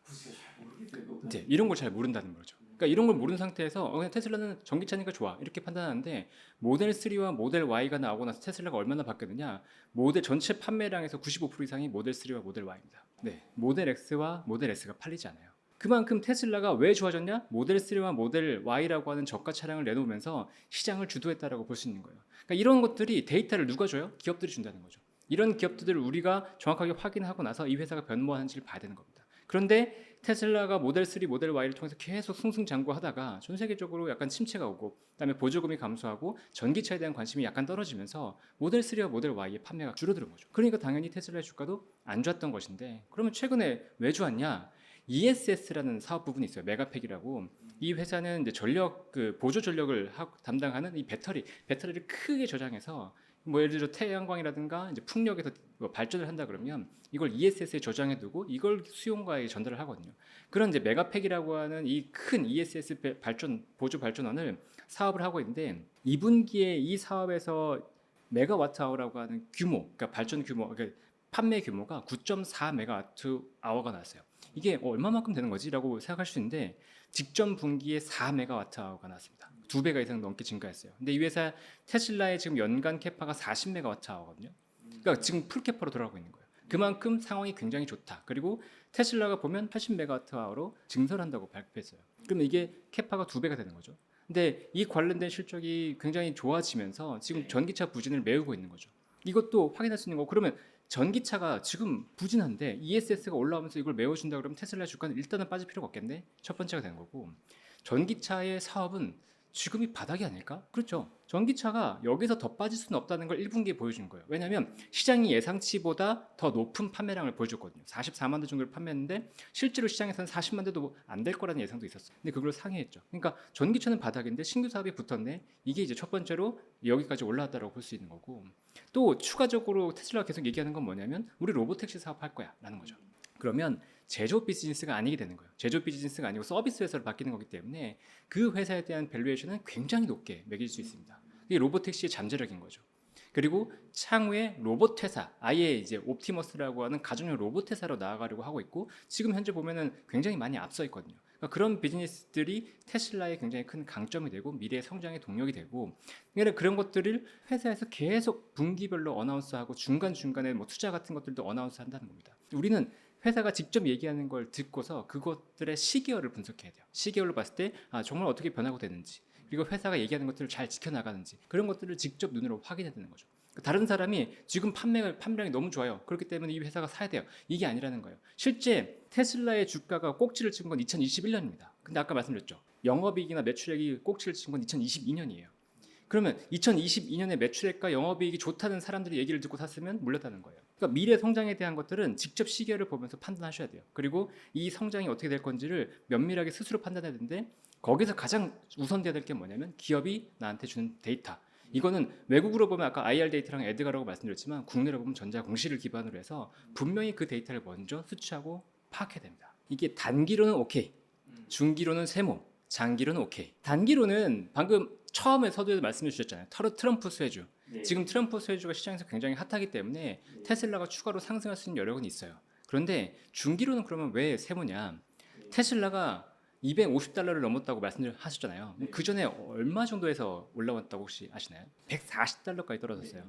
글쎄요, 잘 모르겠어요. 이제 이런 걸 잘 모른다는 거죠. 그러니까 이런 걸 모르는 상태에서 그냥 테슬라는 전기차니까 좋아 이렇게 판단하는데 모델 3와 모델 Y가 나오고 나서 테슬라가 얼마나 바뀌었느냐? 모델 전체 판매량에서 95% 이상이 모델 3와 모델 Y입니다. 네, 모델 X와 모델 S가 팔리지 않아요. 그만큼 테슬라가 왜 좋아졌냐? 모델 3와 모델 Y라고 하는 저가 차량을 내놓으면서 시장을 주도했다라고 볼 수 있는 거예요. 그러니까 이런 것들이 데이터를 누가 줘요? 기업들이 준다는 거죠. 이런 기업들을 우리가 정확하게 확인하고 나서 이 회사가 변모하는지를 봐야 되는 겁니다. 그런데 테슬라가 모델 3, 모델 Y를 통해서 계속 승승장구하다가 전 세계적으로 약간 침체가 오고 그다음에 보조금이 감소하고 전기차에 대한 관심이 약간 떨어지면서 모델 3와 모델 Y의 판매가 줄어드는 거죠. 그러니까 당연히 테슬라의 주가도 안 좋았던 것인데 그러면 최근에 왜 좋았냐? ESS라는 사업 부분이 있어요. 메가팩이라고. 이 회사는 이제 전력 보조 전력을 담당하는 이 배터리를 크게 저장해서 뭐 예를 들어 태양광이라든가 이제 풍력에서 발전을 한다 그러면 이걸 ESS에 저장해 두고 이걸 수용과에 전달을 하거든요. 그런 이제 메가팩이라고 하는 이 큰 ESS 보조 발전원을 사업을 하고 있는데 2분기에 이 사업에서 메가와트 아워라고 하는 규모, 그러니까 발전 규모, 그러니까 판매 규모가 9.4 메가와트 아워가 나왔어요. 이게 얼마만큼 되는 거지라고 생각할 수 있는데 직전 분기에 4 메가와트 아워가 나왔습니다. 2배가 이상 넘게 증가했어요. 근데 이 회사 테슬라의 지금 연간 캐파가 40 메가와트 아워거든요. 그러니까 지금 풀 캐파로 돌아가고 있는 거예요. 그만큼 상황이 굉장히 좋다. 그리고 테슬라가 보면 80 메가와트 아워로 증설한다고 발표했어요. 그러면 이게 캐파가 2배가 되는 거죠. 근데 이 관련된 실적이 굉장히 좋아지면서 지금 전기차 부진을 메우고 있는 거죠. 이것도 확인할 수 있는 거고 그러면 전기차가 지금 부진한데 ESS가 올라오면서 이걸 메워준다 그러면 테슬라 주가는 일단은 빠질 필요가 없겠네. 첫 번째가 되는 거고 전기차의 사업은 지금이 바닥이 아닐까? 그렇죠. 전기차가 여기서 더 빠질 수는 없다는 걸 1분기에 보여준 거예요. 왜냐하면 시장이 예상치보다 더 높은 판매량을 보여줬거든요. 44만 대 정도를 판매했는데 실제로 시장에서는 40만 대도 안 될 거라는 예상도 있었어요. 근데 그걸 상회했죠. 그러니까 전기차는 바닥인데 신규 사업이 붙었네. 이게 이제 첫 번째로 여기까지 올라왔다고 볼 수 있는 거고 또 추가적으로 테슬라가 계속 얘기하는 건 뭐냐면 우리 로보택시 사업할 거야 라는 거죠. 그러면 제조업 비즈니스가 아니게 되는 거예요. 제조업 비즈니스가 아니고 서비스 회사로 바뀌는 거기 때문에 그 회사에 대한 밸류에이션은 굉장히 높게 매길 수 있습니다. 이게 로보택시의 잠재력인 거죠. 그리고 향후에 로봇 회사, 아예 이제 옵티머스라고 하는 가정용 로봇 회사로 나아가려고 하고 있고 지금 현재 보면은 굉장히 많이 앞서 있거든요. 그러니까 그런 비즈니스들이 테슬라의 굉장히 큰 강점이 되고 미래의 성장의 동력이 되고 그러니까 그런 것들을 회사에서 계속 분기별로 어나운스하고 중간중간에 뭐 투자 같은 것들도 어나운스 한다는 겁니다. 우리는 회사가 직접 얘기하는 걸 듣고서 그것들의 시계열을 분석해야 돼요. 시계열로 봤을 때 정말 어떻게 변하고 되는지 그리고 회사가 얘기하는 것들을 잘 지켜나가는지 그런 것들을 직접 눈으로 확인해야 되는 거죠. 다른 사람이 지금 판매량이 너무 좋아요. 그렇기 때문에 이 회사가 사야 돼요. 이게 아니라는 거예요. 실제 테슬라의 주가가 꼭지를 찍은 건 2021년입니다. 근데 아까 말씀드렸죠. 영업이익이나 매출액이 꼭지를 찍은 건 2022년이에요. 그러면 2022년에 매출액과 영업이익이 좋다는 사람들이 얘기를 듣고 샀으면 물렸다는 거예요. 그러니까 미래 성장에 대한 것들은 직접 시계를 보면서 판단하셔야 돼요. 그리고 이 성장이 어떻게 될 건지를 면밀하게 스스로 판단해야 되는데 거기서 가장 우선돼야 될 게 뭐냐면 기업이 나한테 주는 데이터. 이거는 외국으로 보면 아까 IR 데이터랑 에드가라고 말씀드렸지만 국내로 보면 전자공시를 기반으로 해서 분명히 그 데이터를 먼저 수치하고 파악해야 됩니다. 이게 단기로는 오케이, 중기로는 세모, 장기로는 오케이. 단기로는 방금 처음에 서두에도 말씀해 주셨잖아요. 트럼프 수혜주. 네. 지금 트럼프 수혜주가 시장에서 굉장히 핫하기 때문에 네. 테슬라가 추가로 상승할 수 있는 여력은 있어요. 그런데 중기로는 그러면 왜 세모냐? 네. 테슬라가 250달러를 넘었다고 말씀하셨잖아요. 네. 그 전에 얼마 정도에서 올라왔다고 혹시 아시나요? 140달러까지 떨어졌어요.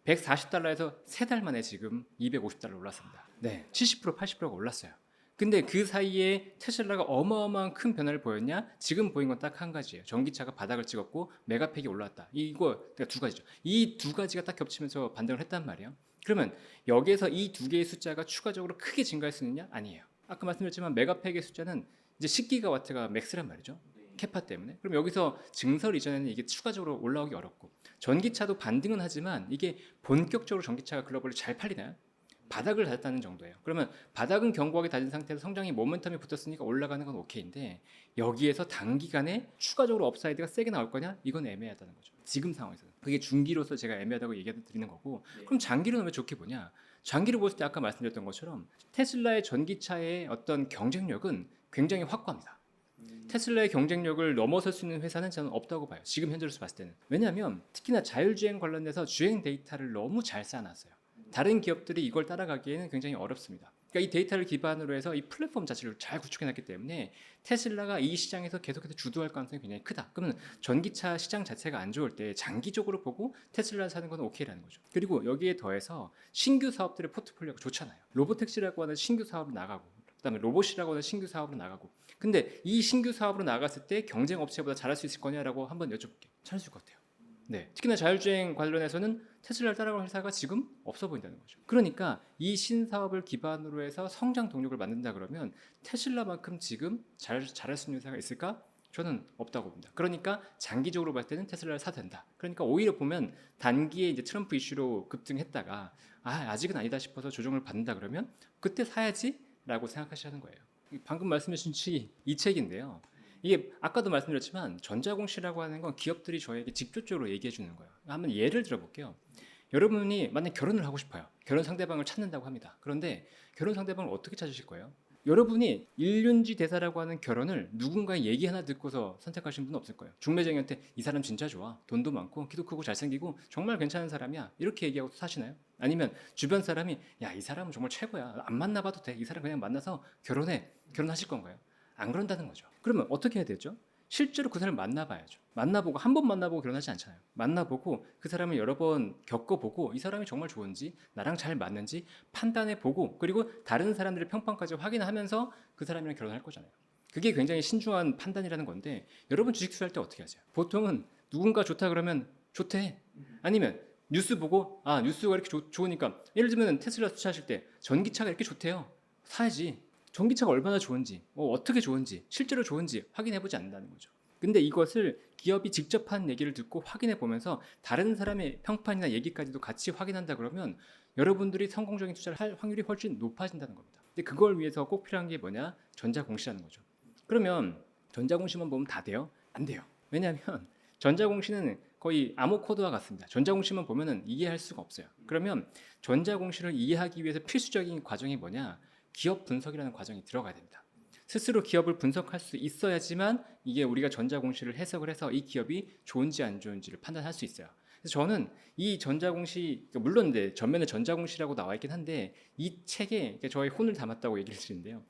140달러에서 3달 만에 지금 250달러 올랐습니다. 네, 70% 80%가 올랐어요. 근데 그 사이에 테슬라가 어마어마한 큰 변화를 보였냐? 지금 보인 건 딱 한 가지예요. 전기차가 바닥을 찍었고 메가팩이 올라왔다. 이거 그러니까 두 가지죠. 이 두 가지가 딱 겹치면서 반등을 했단 말이에요. 그러면 여기에서 이 두 개의 숫자가 추가적으로 크게 증가할 수 있느냐? 아니에요. 아까 말씀드렸지만 메가팩의 숫자는 이제 10기가와트가 맥스란 말이죠. 캐파 때문에. 그럼 여기서 증설 이전에는 이게 추가적으로 올라오기 어렵고 전기차도 반등은 하지만 이게 본격적으로 전기차가 글로벌로 잘 팔리나요? 바닥을 다졌다는 정도예요. 그러면 바닥은 견고하게 다진 상태에서 성장이 모멘텀이 붙었으니까 올라가는 건 오케이인데 여기에서 단기간에 추가적으로 업사이드가 세게 나올 거냐? 이건 애매하다는 거죠. 지금 상황에서는. 그게 중기로서 제가 애매하다고 얘기 드리는 거고 그럼 장기로는 왜 좋게 보냐? 장기로 봤을 때 아까 말씀드렸던 것처럼 테슬라의 전기차의 어떤 경쟁력은 굉장히 확고합니다. 테슬라의 경쟁력을 넘어설 수 있는 회사는 저는 없다고 봐요. 지금 현재로서 봤을 때는. 왜냐하면 특히나 자율주행 관련해서 주행 데이터를 너무 잘 쌓아놨어요. 다른 기업들이 이걸 따라가기에는 굉장히 어렵습니다. 그러니까 이 데이터를 기반으로 해서 이 플랫폼 자체를 잘 구축해놨기 때문에 테슬라가 이 시장에서 계속해서 주도할 가능성이 굉장히 크다. 그러면 전기차 시장 자체가 안 좋을 때 장기적으로 보고 테슬라를 사는 건 오케이라는 거죠. 그리고 여기에 더해서 신규 사업들의 포트폴리오가 좋잖아요. 로보택시라고 하는 신규 사업으로 나가고 그다음에 로봇이라고 하는 신규 사업으로 나가고 근데 이 신규 사업으로 나갔을 때 경쟁 업체보다 잘할 수 있을 거냐라고 한번 여쭤볼게요. 잘할 수 있을 것 같아요. 네, 특히나 자율주행 관련해서는 테슬라를 따라갈 회사가 지금 없어 보인다는 거죠. 그러니까 이 신사업을 기반으로 해서 성장 동력을 만든다 그러면 테슬라만큼 지금 잘할 수 있는 회사가 있을까? 저는 없다고 봅니다. 그러니까 장기적으로 봤을 때는 테슬라를 사도 된다. 그러니까 오히려 보면 단기에 이제 트럼프 이슈로 급등했다가 아직은 아니다 싶어서 조정을 받는다 그러면 그때 사야지라고 생각하시는 거예요. 방금 말씀하신 이 책인데요. 이게 아까도 말씀드렸지만 전자공시라고 하는 건 기업들이 저에게 직접적으로 얘기해 주는 거예요. 한번 예를 들어볼게요. 여러분이 만약 결혼을 하고 싶어요. 결혼 상대방을 찾는다고 합니다. 그런데 결혼 상대방을 어떻게 찾으실 거예요? 여러분이 일륜지 대사라고 하는 결혼을 누군가의 얘기 하나 듣고서 선택하신 분은 없을 거예요. 중매쟁이한테 이 사람 진짜 좋아. 돈도 많고 키도 크고 잘생기고 정말 괜찮은 사람이야. 이렇게 얘기하고 사시나요? 아니면 주변 사람이 야, 이 사람은 정말 최고야. 안 만나봐도 돼. 이 사람 그냥 만나서 결혼해. 결혼하실 건가요? 안 그런다는 거죠. 그러면 어떻게 해야 되죠? 실제로 그 사람을 만나봐야죠. 만나보고 한 번 만나보고 결혼하지 않잖아요. 만나보고 그 사람을 여러 번 겪어보고 이 사람이 정말 좋은지 나랑 잘 맞는지 판단해보고 그리고 다른 사람들의 평판까지 확인하면서 그 사람이랑 결혼할 거잖아요. 그게 굉장히 신중한 판단이라는 건데 여러분 주식 투자할 때 어떻게 하세요? 보통은 누군가 좋다 그러면 좋대. 아니면 뉴스 보고 뉴스가 이렇게 좋으니까 예를 들면 테슬라 투자하실 때 전기차가 이렇게 좋대요. 사야지. 전기차가 얼마나 좋은지, 어떻게 좋은지, 실제로 좋은지 확인해보지 않는다는 거죠. 근데 이것을 기업이 직접 한 얘기를 듣고 확인해 보면서 다른 사람의 평판이나 얘기까지도 같이 확인한다 그러면 여러분들이 성공적인 투자를 할 확률이 훨씬 높아진다는 겁니다. 근데 그걸 위해서 꼭 필요한 게 뭐냐? 전자공시라는 거죠. 그러면 전자공시만 보면 다 돼요? 안 돼요. 왜냐하면 전자공시는 거의 암호 코드와 같습니다. 전자공시만 보면은 이해할 수가 없어요. 그러면 전자공시를 이해하기 위해서 필수적인 과정이 뭐냐? 기업 분석이라는 과정이 들어가야 됩니다. 스스로 기업을 분석할 수 있어야지만 이게 우리가 전자공시를 해석을 해서 이 기업이 좋은지 안 좋은지를 판단할 수 있어요. 그래서 저는 이 전자공시 물론 전면에 전자공시라고 나와 있긴 한데 이 책에 저의 혼을 담았다고 얘기를 드리는데요.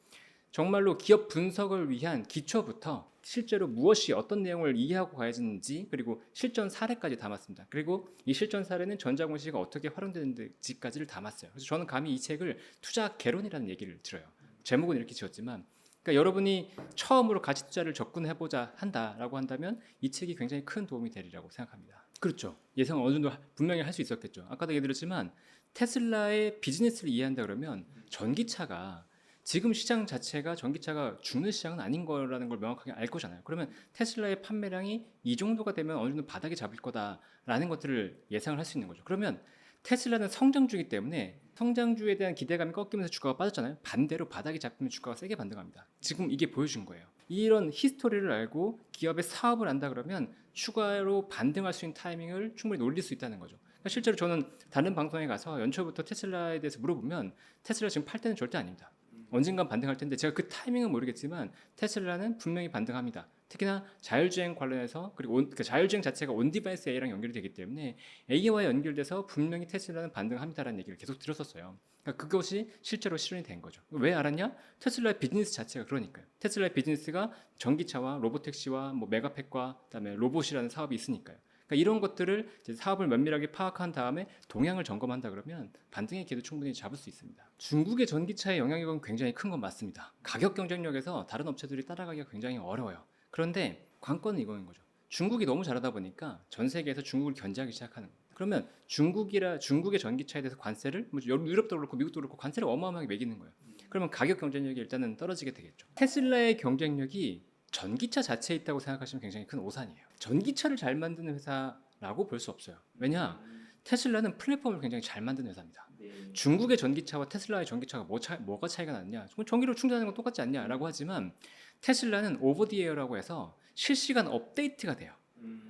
정말로 기업 분석을 위한 기초부터 실제로 무엇이 어떤 내용을 이해하고 가야 하는지 그리고 실전 사례까지 담았습니다. 그리고 이 실전 사례는 전자공시가 어떻게 활용되는지까지를 담았어요. 그래서 저는 감히 이 책을 투자 개론이라는 얘기를 들어요. 제목은 이렇게 지었지만 그러니까 여러분이 처음으로 가치 투자를 접근해보자 한다라고 한다면 이 책이 굉장히 큰 도움이 되리라고 생각합니다. 그렇죠. 예상은 어느 정도 분명히 할 수 있었겠죠. 아까도 얘기 드렸지만 테슬라의 비즈니스를 이해한다 그러면 전기차가 지금 시장 자체가 전기차가 죽는 시장은 아닌 거라는 걸 명확하게 알 거잖아요. 그러면 테슬라의 판매량이 이 정도가 되면 어느 정도 바닥에 잡을 거다라는 것들을 예상을 할 수 있는 거죠. 그러면 테슬라는 성장주이기 때문에 성장주에 대한 기대감이 꺾이면서 주가가 빠졌잖아요. 반대로 바닥이 잡히면 주가가 세게 반등합니다. 지금 이게 보여준 거예요. 이런 히스토리를 알고 기업의 사업을 안다 그러면 추가로 반등할 수 있는 타이밍을 충분히 노릴 수 있다는 거죠. 그러니까 실제로 저는 다른 방송에 가서 연초부터 테슬라에 대해서 물어보면 테슬라 지금 팔 때는 절대 아닙니다. 언젠간 반등할 텐데 제가 그 타이밍은 모르겠지만 테슬라는 분명히 반등합니다. 특히나 자율주행 관련해서 그리고 그 자율주행 자체가 온디바이스 A랑 연결이 되기 때문에 A와 연결돼서 분명히 테슬라는 반등합니다라는 얘기를 계속 들었었어요. 그러니까 그것이 실제로 실현이 된 거죠. 왜 알았냐? 테슬라의 비즈니스 자체가 그러니까요. 테슬라의 비즈니스가 전기차와 로보택시와 뭐 메가팩과 그다음에 로봇이라는 사업이 있으니까요. 그러니까 이런 것들을 이제 사업을 면밀하게 파악한 다음에 동향을 점검한다 그러면 반등의 기회도 충분히 잡을 수 있습니다. 중국의 전기차의 영향력은 굉장히 큰 건 맞습니다. 가격 경쟁력에서 다른 업체들이 따라가기가 굉장히 어려워요. 그런데 관건은 이거인 거죠. 중국이 너무 잘하다 보니까 전 세계에서 중국을 견제하기 시작하는 거예요. 그러면 중국의 전기차에 대해서 관세를 뭐 유럽도 그렇고 미국도 그렇고 관세를 어마어마하게 매기는 거예요. 그러면 가격 경쟁력이 일단은 떨어지게 되겠죠. 테슬라의 경쟁력이 전기차 자체에 있다고 생각하시면 굉장히 큰 오산이에요. 전기차를 잘 만드는 회사라고 볼 수 없어요. 왜냐? 테슬라는 플랫폼을 굉장히 잘 만드는 회사입니다. 중국의 전기차와 테슬라의 전기차가 뭐가 차이가 나느냐? 전기로 충전하는 건 똑같지 않냐라고 하지만 테슬라는 오버 디 에어라고 해서 실시간 업데이트가 돼요.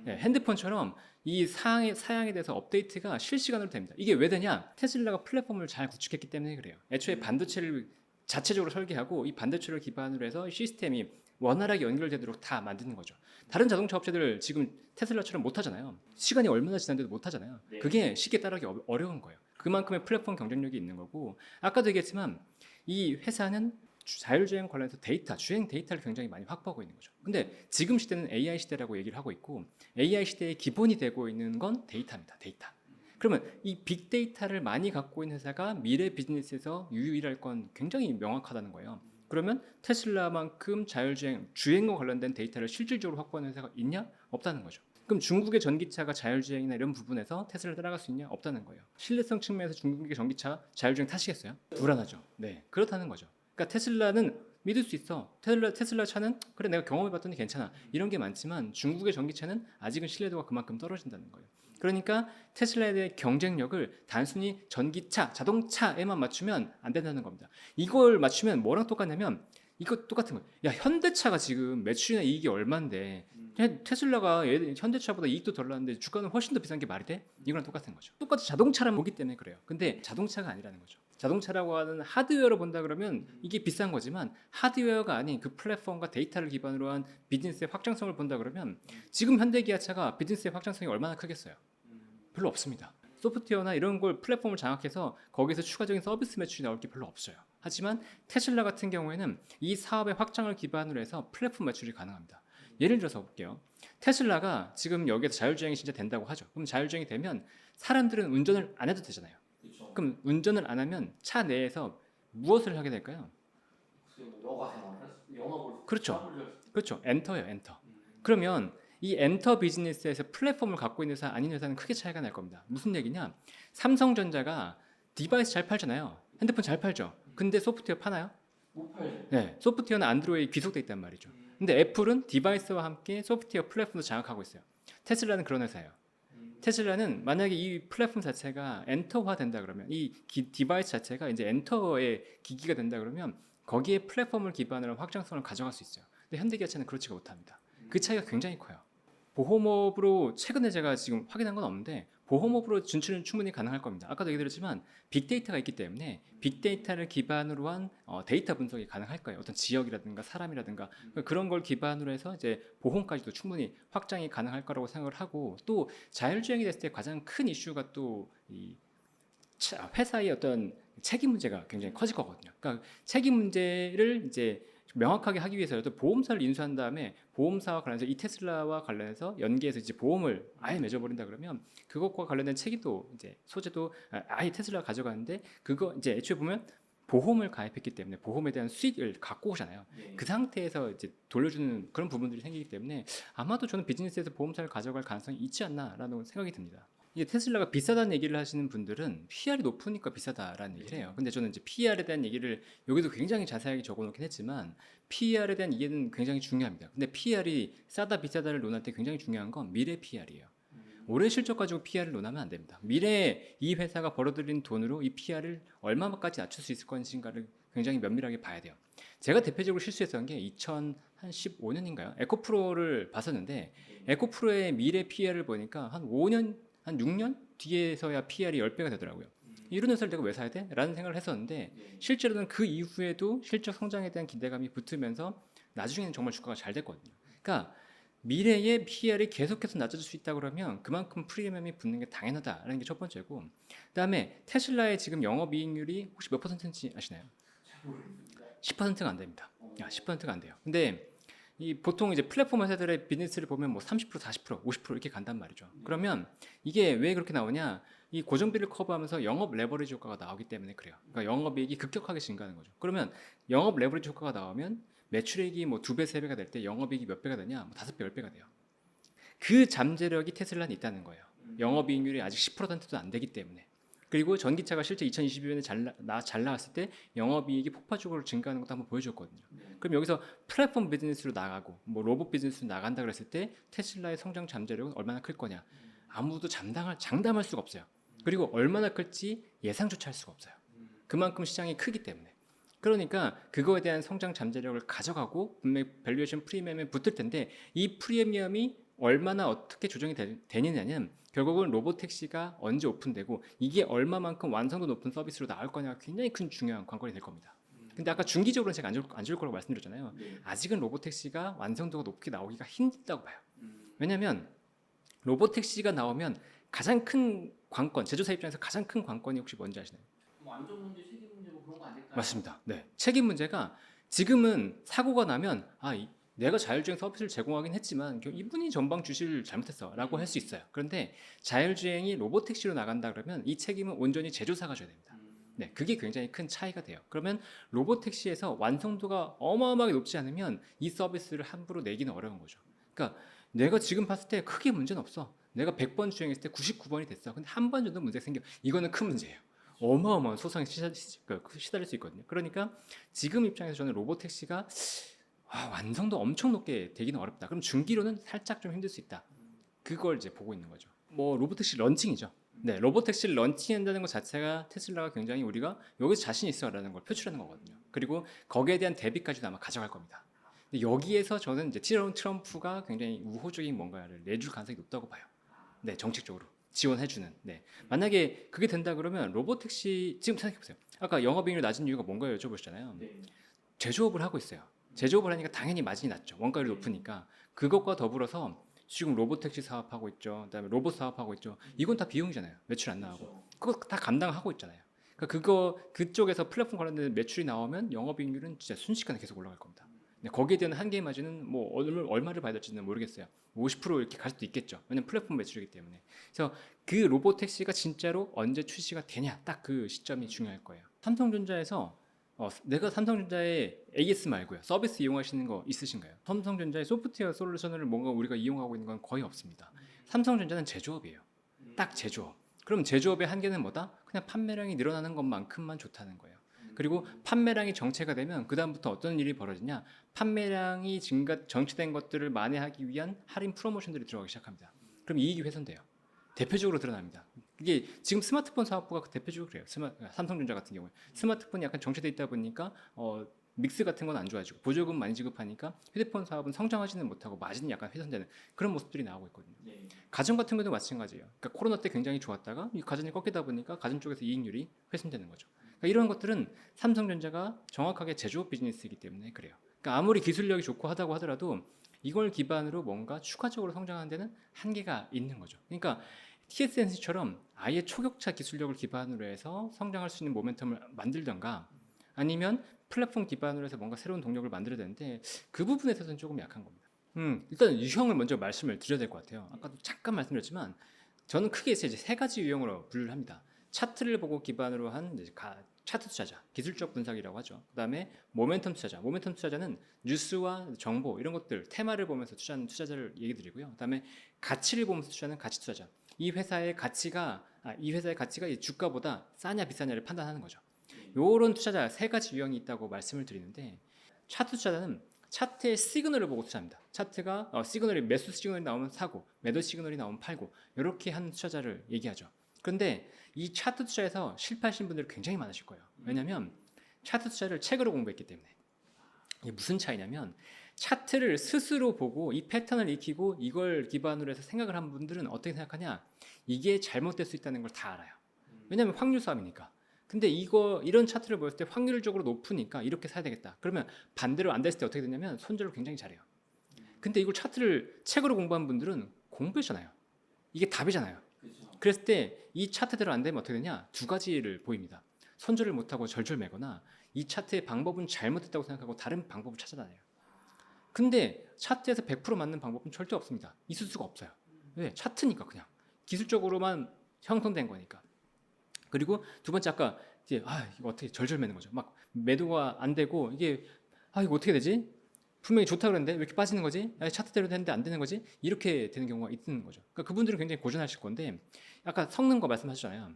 네, 핸드폰처럼 이 사양에 대해서 업데이트가 실시간으로 됩니다. 이게 왜 되냐? 테슬라가 플랫폼을 잘 구축했기 때문에 그래요. 애초에 반도체를 자체적으로 설계하고 이 반도체를 기반으로 해서 시스템이 원활하게 연결되도록 다 만드는 거죠. 다른 자동차 업체들 지금 테슬라처럼 못 하잖아요. 시간이 얼마나 지났는데도 못 하잖아요. 그게 쉽게 따라가기 어려운 거예요. 그만큼의 플랫폼 경쟁력이 있는 거고 아까도 얘기했지만 이 회사는 자율주행 관련해서 주행 데이터를 굉장히 많이 확보하고 있는 거죠. 근데 지금 시대는 AI 시대라고 얘기를 하고 있고 AI 시대의 기본이 되고 있는 건 데이터입니다. 데이터. 그러면 이 빅데이터를 많이 갖고 있는 회사가 미래 비즈니스에서 유일할 건 굉장히 명확하다는 거예요. 그러면 테슬라만큼 주행과 관련된 데이터를 실질적으로 확보하는 회사가 있냐? 없다는 거죠. 그럼 중국의 전기차가 자율주행이나 이런 부분에서 테슬라를 따라갈 수 있냐? 없다는 거예요. 신뢰성 측면에서 중국의 전기차 자율주행 타시겠어요? 불안하죠. 네, 그렇다는 거죠. 그러니까 테슬라는 믿을 수 있어. 테슬라 차는 그래 내가 경험해봤더니 괜찮아. 이런 게 많지만 중국의 전기차는 아직은 신뢰도가 그만큼 떨어진다는 거예요. 그러니까 테슬라에 대한 경쟁력을 단순히 전기차, 자동차에만 맞추면 안 된다는 겁니다. 이걸 맞추면 뭐랑 똑같냐면 이거 똑같은 거예요. 야 현대차가 지금 매출이나 이익이 얼만데 테슬라가 현대차보다 이익도 덜 나는데 주가는 훨씬 더 비싼 게 말이 돼? 이거랑 똑같은 거죠. 똑같이 자동차를 보기 때문에 그래요. 근데 자동차가 아니라는 거죠. 자동차라고 하는 하드웨어로 본다 그러면 이게 비싼 거지만 하드웨어가 아닌 그 플랫폼과 데이터를 기반으로 한 비즈니스의 확장성을 본다 그러면 지금 현대기아차가 비즈니스의 확장성이 얼마나 크겠어요? 별로 없습니다. 소프트웨어나 이런 걸 플랫폼을 장악해서 거기서 추가적인 서비스 매출이 나올 게 별로 없어요. 하지만 테슬라 같은 경우에는 이 사업의 확장을 기반으로 해서 플랫폼 매출이 가능합니다. 예를 들어서 볼게요. 테슬라가 지금 여기에서 자율주행이 진짜 된다고 하죠. 그럼 자율주행이 되면 사람들은 운전을 안 해도 되잖아요. 그렇죠. 그럼 운전을 안 하면 차 내에서 무엇을 하게 될까요? 영업을 그렇죠. 그렇죠. 엔터예요, 엔터. 그러면 이 엔터 비즈니스에서 플랫폼을 갖고 있는 회사 아닌 회사는 크게 차이가 날 겁니다. 무슨 얘기냐? 삼성전자가 디바이스 잘 팔잖아요. 핸드폰 잘 팔죠. 근데 소프트웨어 파나요? 못 팔죠. 네, 소프트웨어는 안드로이드 귀속돼 있단 말이죠. 근데 애플은 디바이스와 함께 소프트웨어 플랫폼도 장악하고 있어요. 테슬라는 그런 회사예요. 테슬라는 만약에 이 플랫폼 자체가 엔터화 된다 그러면 이 디바이스 자체가 이제 엔터의 기기가 된다 그러면 거기에 플랫폼을 기반으로 확장성을 가져갈 수 있어요. 근데 현대기아차는 그렇지가 못합니다. 그 차이가 굉장히 커요. 보험업으로 최근에 제가 지금 확인한 건 없는데 보험업으로 진출은 충분히 가능할 겁니다. 아까도 얘기드렸지만 빅데이터가 있기 때문에 빅데이터를 기반으로 한 데이터 분석이 가능할 거예요. 어떤 지역이라든가 사람이라든가 그런 걸 기반으로 해서 이제 보험까지도 충분히 확장이 가능할 거라고 생각을 하고 또 자율주행이 됐을 때 가장 큰 이슈가 또 이 회사의 어떤 책임 문제가 굉장히 커질 거거든요. 그러니까 책임 문제를 이제 명확하게 하기 위해서라도 보험사를 인수한 다음에 보험사와 관련해서 이 테슬라와 관련해서 연계해서 이제 보험을 아예 맺어버린다 그러면 그것과 관련된 책임도 이제 소재도 아예 테슬라가 가져가는데 그거 이제 애초에 보면 보험을 가입했기 때문에 보험에 대한 수익을 갖고 오잖아요. 그 상태에서 이제 돌려주는 그런 부분들이 생기기 때문에 아마도 저는 비즈니스에서 보험사를 가져갈 가능성이 있지 않나라는 생각이 듭니다. 이게 테슬라가 비싸다는 얘기를 하시는 분들은 PR이 높으니까 비싸다라는 얘기를 해요. 근데 저는 이제 PR에 대한 얘기를 여기도 굉장히 자세하게 적어놓긴 했지만 PR에 대한 이해는 굉장히 중요합니다. 근데 PR이 싸다 비싸다를 논할 때 굉장히 중요한 건 미래 PR이에요. 올해 실적 가지고 PR을 논하면 안 됩니다. 미래에 이 회사가 벌어들인 돈으로 이 PR을 얼마까지 낮출 수 있을 것인가를 굉장히 면밀하게 봐야 돼요. 제가 대표적으로 실수했던 게 2015년인가요? 에코프로를 봤었는데 에코프로의 미래 PR을 보니까 한 5년, 한 6년 뒤에서야 PR이 10배가 되더라고요. 이런 회사를 내가 왜 사야 돼? 라는 생각을 했었는데 실제로는 그 이후에도 실적 성장에 대한 기대감이 붙으면서 나중에는 정말 주가가 잘 됐거든요. 그러니까 미래의 PR이 계속해서 낮아질 수 있다 그러면 그만큼 프리미엄이 붙는 게 당연하다라는 게 첫 번째고, 그다음에 테슬라의 지금 영업이익률이 혹시 몇 퍼센트인지 아시나요? 잘 모르겠습니다. 10%가 안 됩니다. 10%가 안 돼요. 근데 이 보통 이제 플랫폼 회사들의 비즈니스를 보면 뭐 30%, 40%, 50% 이렇게 간단 말이죠. 그러면 이게 왜 그렇게 나오냐? 이 고정비를 커버하면서 영업 레버리지 효과가 나오기 때문에 그래요. 그러니까 영업이익이 급격하게 증가하는 거죠. 그러면 영업 레버리지 효과가 나오면 매출액이 뭐 2배, 3배가 될 때 영업이익이 몇 배가 되냐? 뭐 5배, 10배가 돼요. 그 잠재력이 테슬라는 있다는 거예요. 영업이익률이 아직 10%도 안 되기 때문에. 그리고 전기차가 실제 2022년에 잘 나왔을 때 영업이익이 폭발적으로 증가하는 것도 한번 보여줬거든요. 그럼 여기서 플랫폼 비즈니스로 나가고 뭐 로봇 비즈니스로 나간다 그랬을 때 테슬라의 성장 잠재력은 얼마나 클 거냐? 아무도 장담할 수가 없어요. 그리고 얼마나 클지 예상조차 할 수가 없어요. 그만큼 시장이 크기 때문에. 그러니까 그거에 대한 성장 잠재력을 가져가고 분명히 밸류에이션 프리미엄에 붙을 텐데 이 프리미엄이 얼마나 어떻게 조정이 되느냐는 결국은 로보택시가 언제 오픈되고 이게 얼마만큼 완성도 높은 서비스로 나올 거냐가 굉장히 큰 중요한 관건이 될 겁니다. 근데 아까 중기적으로는 제가 안 좋을 거라고 말씀드렸잖아요. 아직은 로보택시가 완성도가 높게 나오기가 힘들다고 봐요. 왜냐하면 로보택시가 나오면 가장 큰 관건, 제조사 입장에서 가장 큰 관건이 혹시 뭔지 아시나요? 뭐 안전 문제, 책임 문제 뭐 그런 거 아닐까요? 맞습니다. 네. 책임 문제가 지금은 사고가 나면 내가 자율주행 서비스를 제공하긴 했지만 이분이 전방 주시를 잘못했어라고 할 수 있어요. 그런데 자율주행이 로보택시로 나간다 그러면 이 책임은 온전히 제조사가 져야 됩니다. 네, 그게 굉장히 큰 차이가 돼요. 그러면 로보택시에서 완성도가 어마어마하게 높지 않으면 이 서비스를 함부로 내기는 어려운 거죠. 그러니까 내가 지금 봤을 때 크게 문제는 없어. 내가 100번 주행했을 때 99번이 됐어. 근데 한 번 정도 문제가 생겨. 이거는 큰 문제예요. 어마어마한 소송에 시달릴 수 있거든요. 그러니까 지금 입장에서 저는 로보택시가 완성도 엄청 높게 되기는 어렵다. 그럼 중기로는 살짝 좀 힘들 수 있다. 그걸 이제 보고 있는 거죠. 뭐 로보택시 런칭이죠. 네, 로보택시를 런칭한다는 것 자체가 테슬라가 굉장히 우리가 여기서 자신 있어라는 걸 표출하는 거거든요. 그리고 거기에 대한 대비까지도 아마 가져갈 겁니다. 근데 여기에서 저는 이제 트럼프가 굉장히 우호적인 뭔가를 내줄 가능성이 높다고 봐요. 네, 정책적으로 지원해주는. 네, 만약에 그게 된다 그러면 로보택시 지금 생각해보세요. 아까 영업이익률 낮은 이유가 뭔가요 여쭤보셨잖아요. 제조업을 하고 있어요. 제조업을 하니까 당연히 마진이 낮죠. 원가율이 높으니까. 그것과 더불어서 지금 로보택시 사업하고 있죠. 그다음에 로봇 사업하고 있죠. 이건 다 비용이잖아요. 매출 안 나오고. 그거 다 감당하고 있잖아요. 그러니까 그쪽에서 플랫폼 관련된 매출이 나오면 영업이익률은 진짜 순식간에 계속 올라갈 겁니다. 근데 거기에 대한 한계의 마진은 뭐 얼마를 봐야 될지는 모르겠어요. 50% 이렇게 갈 수도 있겠죠. 왜냐면 플랫폼 매출이기 때문에. 그래서 그 로보택시가 진짜로 언제 출시가 되냐 딱 그 시점이 중요할 거예요. 삼성전자에서 내가 삼성전자의 AS 말고요. 서비스 이용하시는 거 있으신가요? 삼성전자의 소프트웨어 솔루션을 뭔가 우리가 이용하고 있는 건 거의 없습니다. 삼성전자는 제조업이에요. 딱 제조업. 그럼 제조업의 한계는 뭐다? 그냥 판매량이 늘어나는 것만큼만 좋다는 거예요. 그리고 판매량이 정체가 되면 그 다음부터 어떤 일이 벌어지냐? 판매량이 정체된 것들을 만회하기 위한 할인 프로모션들이 들어가기 시작합니다. 그럼 이익이 훼손돼요. 대표적으로 드러납니다. 이게 지금 스마트폰 사업부가 대표적으로 그래요. 삼성전자 같은 경우에 스마트폰이 약간 정체돼 있다 보니까 믹스 같은 건 안 좋아지고 보조금 많이 지급하니까 휴대폰 사업은 성장하지는 못하고 마진이 약간 훼손되는 그런 모습들이 나오고 있거든요. 가전 같은 경우도 마찬가지예요. 그러니까 코로나 때 굉장히 좋았다가 이 가전이 꺾이다 보니까 가전 쪽에서 이익률이 훼손되는 거죠. 그러니까 이런 것들은 삼성전자가 정확하게 제조업 비즈니스이기 때문에 그래요. 그러니까 아무리 기술력이 좋고 하다고 하더라도 이걸 기반으로 뭔가 추가적으로 성장하는 데는 한계가 있는 거죠. 그러니까 TSMC처럼 아예 초격차 기술력을 기반으로 해서 성장할 수 있는 모멘텀을 만들던가 아니면 플랫폼 기반으로 해서 뭔가 새로운 동력을 만들어야 되는데 그 부분에 있어서는 조금 약한 겁니다. 일단 유형을 먼저 말씀을 드려야 될 것 같아요. 아까도 잠깐 말씀드렸지만 저는 크게 이제 세 가지 유형으로 분류를 합니다. 차트를 보고 기반으로 한 차트 투자자, 기술적 분석이라고 하죠. 그다음에 모멘텀 투자자. 모멘텀 투자자는 뉴스와 정보 이런 것들 테마를 보면서 투자하는 투자자를 얘기 드리고요. 그다음에 가치를 보면서 투자하는 가치 투자자. 이 회사의 가치가 이 주가보다 싸냐 비싸냐를 판단하는 거죠. 요런 투자자 세 가지 유형이 있다고 말씀을 드리는데 차트 투자자는 차트의 시그널을 보고 투자합니다. 차트가 시그널이 매수 시그널이 나오면 사고 매도 시그널이 나오면 팔고 이렇게 하는 투자자를 얘기하죠. 그런데 이 차트 투자에서 실패하신 분들이 굉장히 많으실 거예요. 왜냐하면 차트 투자를 책으로 공부했기 때문에. 이게 무슨 차이냐면 차트를 스스로 보고 이 패턴을 익히고 이걸 기반으로 해서 생각을 한 분들은 어떻게 생각하냐, 이게 잘못될 수 있다는 걸 다 알아요. 왜냐하면 확률 싸움이니까. 근데 이런 차트를 보였을 때 확률적으로 높으니까 이렇게 사야 되겠다. 그러면 반대로 안 됐을 때 어떻게 되냐면 손절을 굉장히 잘해요. 근데 이걸 차트를 책으로 공부한 분들은 공부했잖아요. 이게 답이잖아요. 그렇죠. 그랬을 때 이 차트대로 안 되면 어떻게 되냐, 두 가지를 보입니다. 손절을 못하고 절절매거나 이 차트의 방법은 잘못됐다고 생각하고 다른 방법을 찾아다녀요. 근데 차트에서 100% 맞는 방법은 절대 없습니다. 있을 수가 없어요. 왜? 차트니까 그냥 기술적으로만 형성된 거니까. 그리고 두 번째 아까 이제 이거 어떻게 절절매는 거죠. 막 매도가 안 되고 이게 이거 어떻게 되지? 분명히 좋다 그랬는데 왜 이렇게 빠지는 거지? 차트대로 되는데 안 되는 거지? 이렇게 되는 경우가 있는 거죠. 그러니까 그분들은 굉장히 고전하실 건데 아까 섞는 거 말씀하셨잖아요.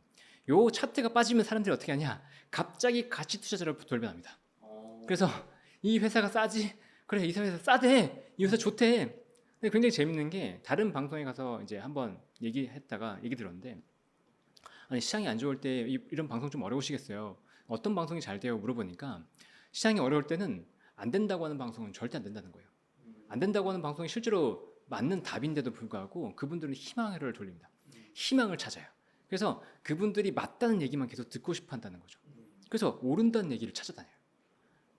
요 차트가 빠지면 사람들이 어떻게 하냐? 갑자기 가치 투자자로 돌변합니다. 그래서 이 회사가 싸지? 그래, 이 회사 싸대. 이 회사 좋대. 근데 굉장히 재밌는 게 다른 방송에 가서 이제 한번 얘기했다가 얘기 들었는데, 아니 시장이 안 좋을 때 이런 방송 좀 어려우시겠어요. 어떤 방송이 잘 돼요? 물어보니까 시장이 어려울 때는 안 된다고 하는 방송은 절대 안 된다는 거예요. 안 된다고 하는 방송이 실제로 맞는 답인데도 불구하고 그분들은 희망을 돌립니다. 희망을 찾아요. 그래서 그분들이 맞다는 얘기만 계속 듣고 싶어 한다는 거죠. 그래서 옳은다는 얘기를 찾아다녀요.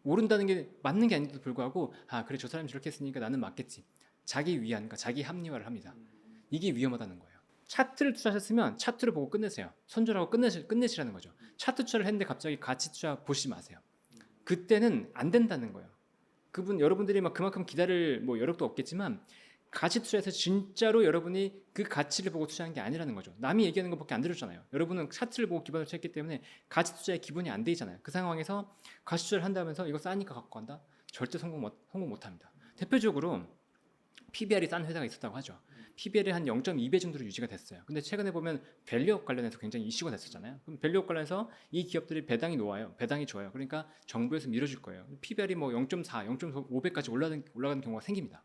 옳은다는 게 맞는 게 아닌데도 불구하고 그래 저 사람이 저렇게 했으니까 나는 맞겠지. 자기 위안, 그러니까 자기 합리화를 합니다. 이게 위험하다는 거예요. 차트를 투자하셨으면 차트를 보고 끝내세요. 손절하고 끝내시라는 거죠. 차트 투자를 했는데 갑자기 가치 투자 보시지 마세요. 그때는 안 된다는 거예요. 여러분들이 막 그만큼 기다릴 여력도 없겠지만 가치 투자에서 진짜로 여러분이 그 가치를 보고 투자한 게 아니라는 거죠. 남이 얘기하는 것밖에 안 들었잖아요. 여러분은 차트를 보고 기반으로 했기 때문에 가치 투자의 기본이 안 돼 있잖아요. 그 상황에서 가치 투자를 한다면서 이거 싸니까 갖고 간다? 절대 성공 못 합니다. 대표적으로 PBR이 싼 회사가 있었다고 하죠. PBR이 한 0.2배 정도로 유지가 됐어요. 근데 최근에 보면 밸류업 관련해서 굉장히 이슈가 됐었잖아요. 그럼 밸류업 관련해서 이 기업들이 배당이 놓아요. 배당이 좋아요. 그러니까 정부에서 밀어줄 거예요. PBR이 0.4, 0.5배까지 올라가는 경우가 생깁니다.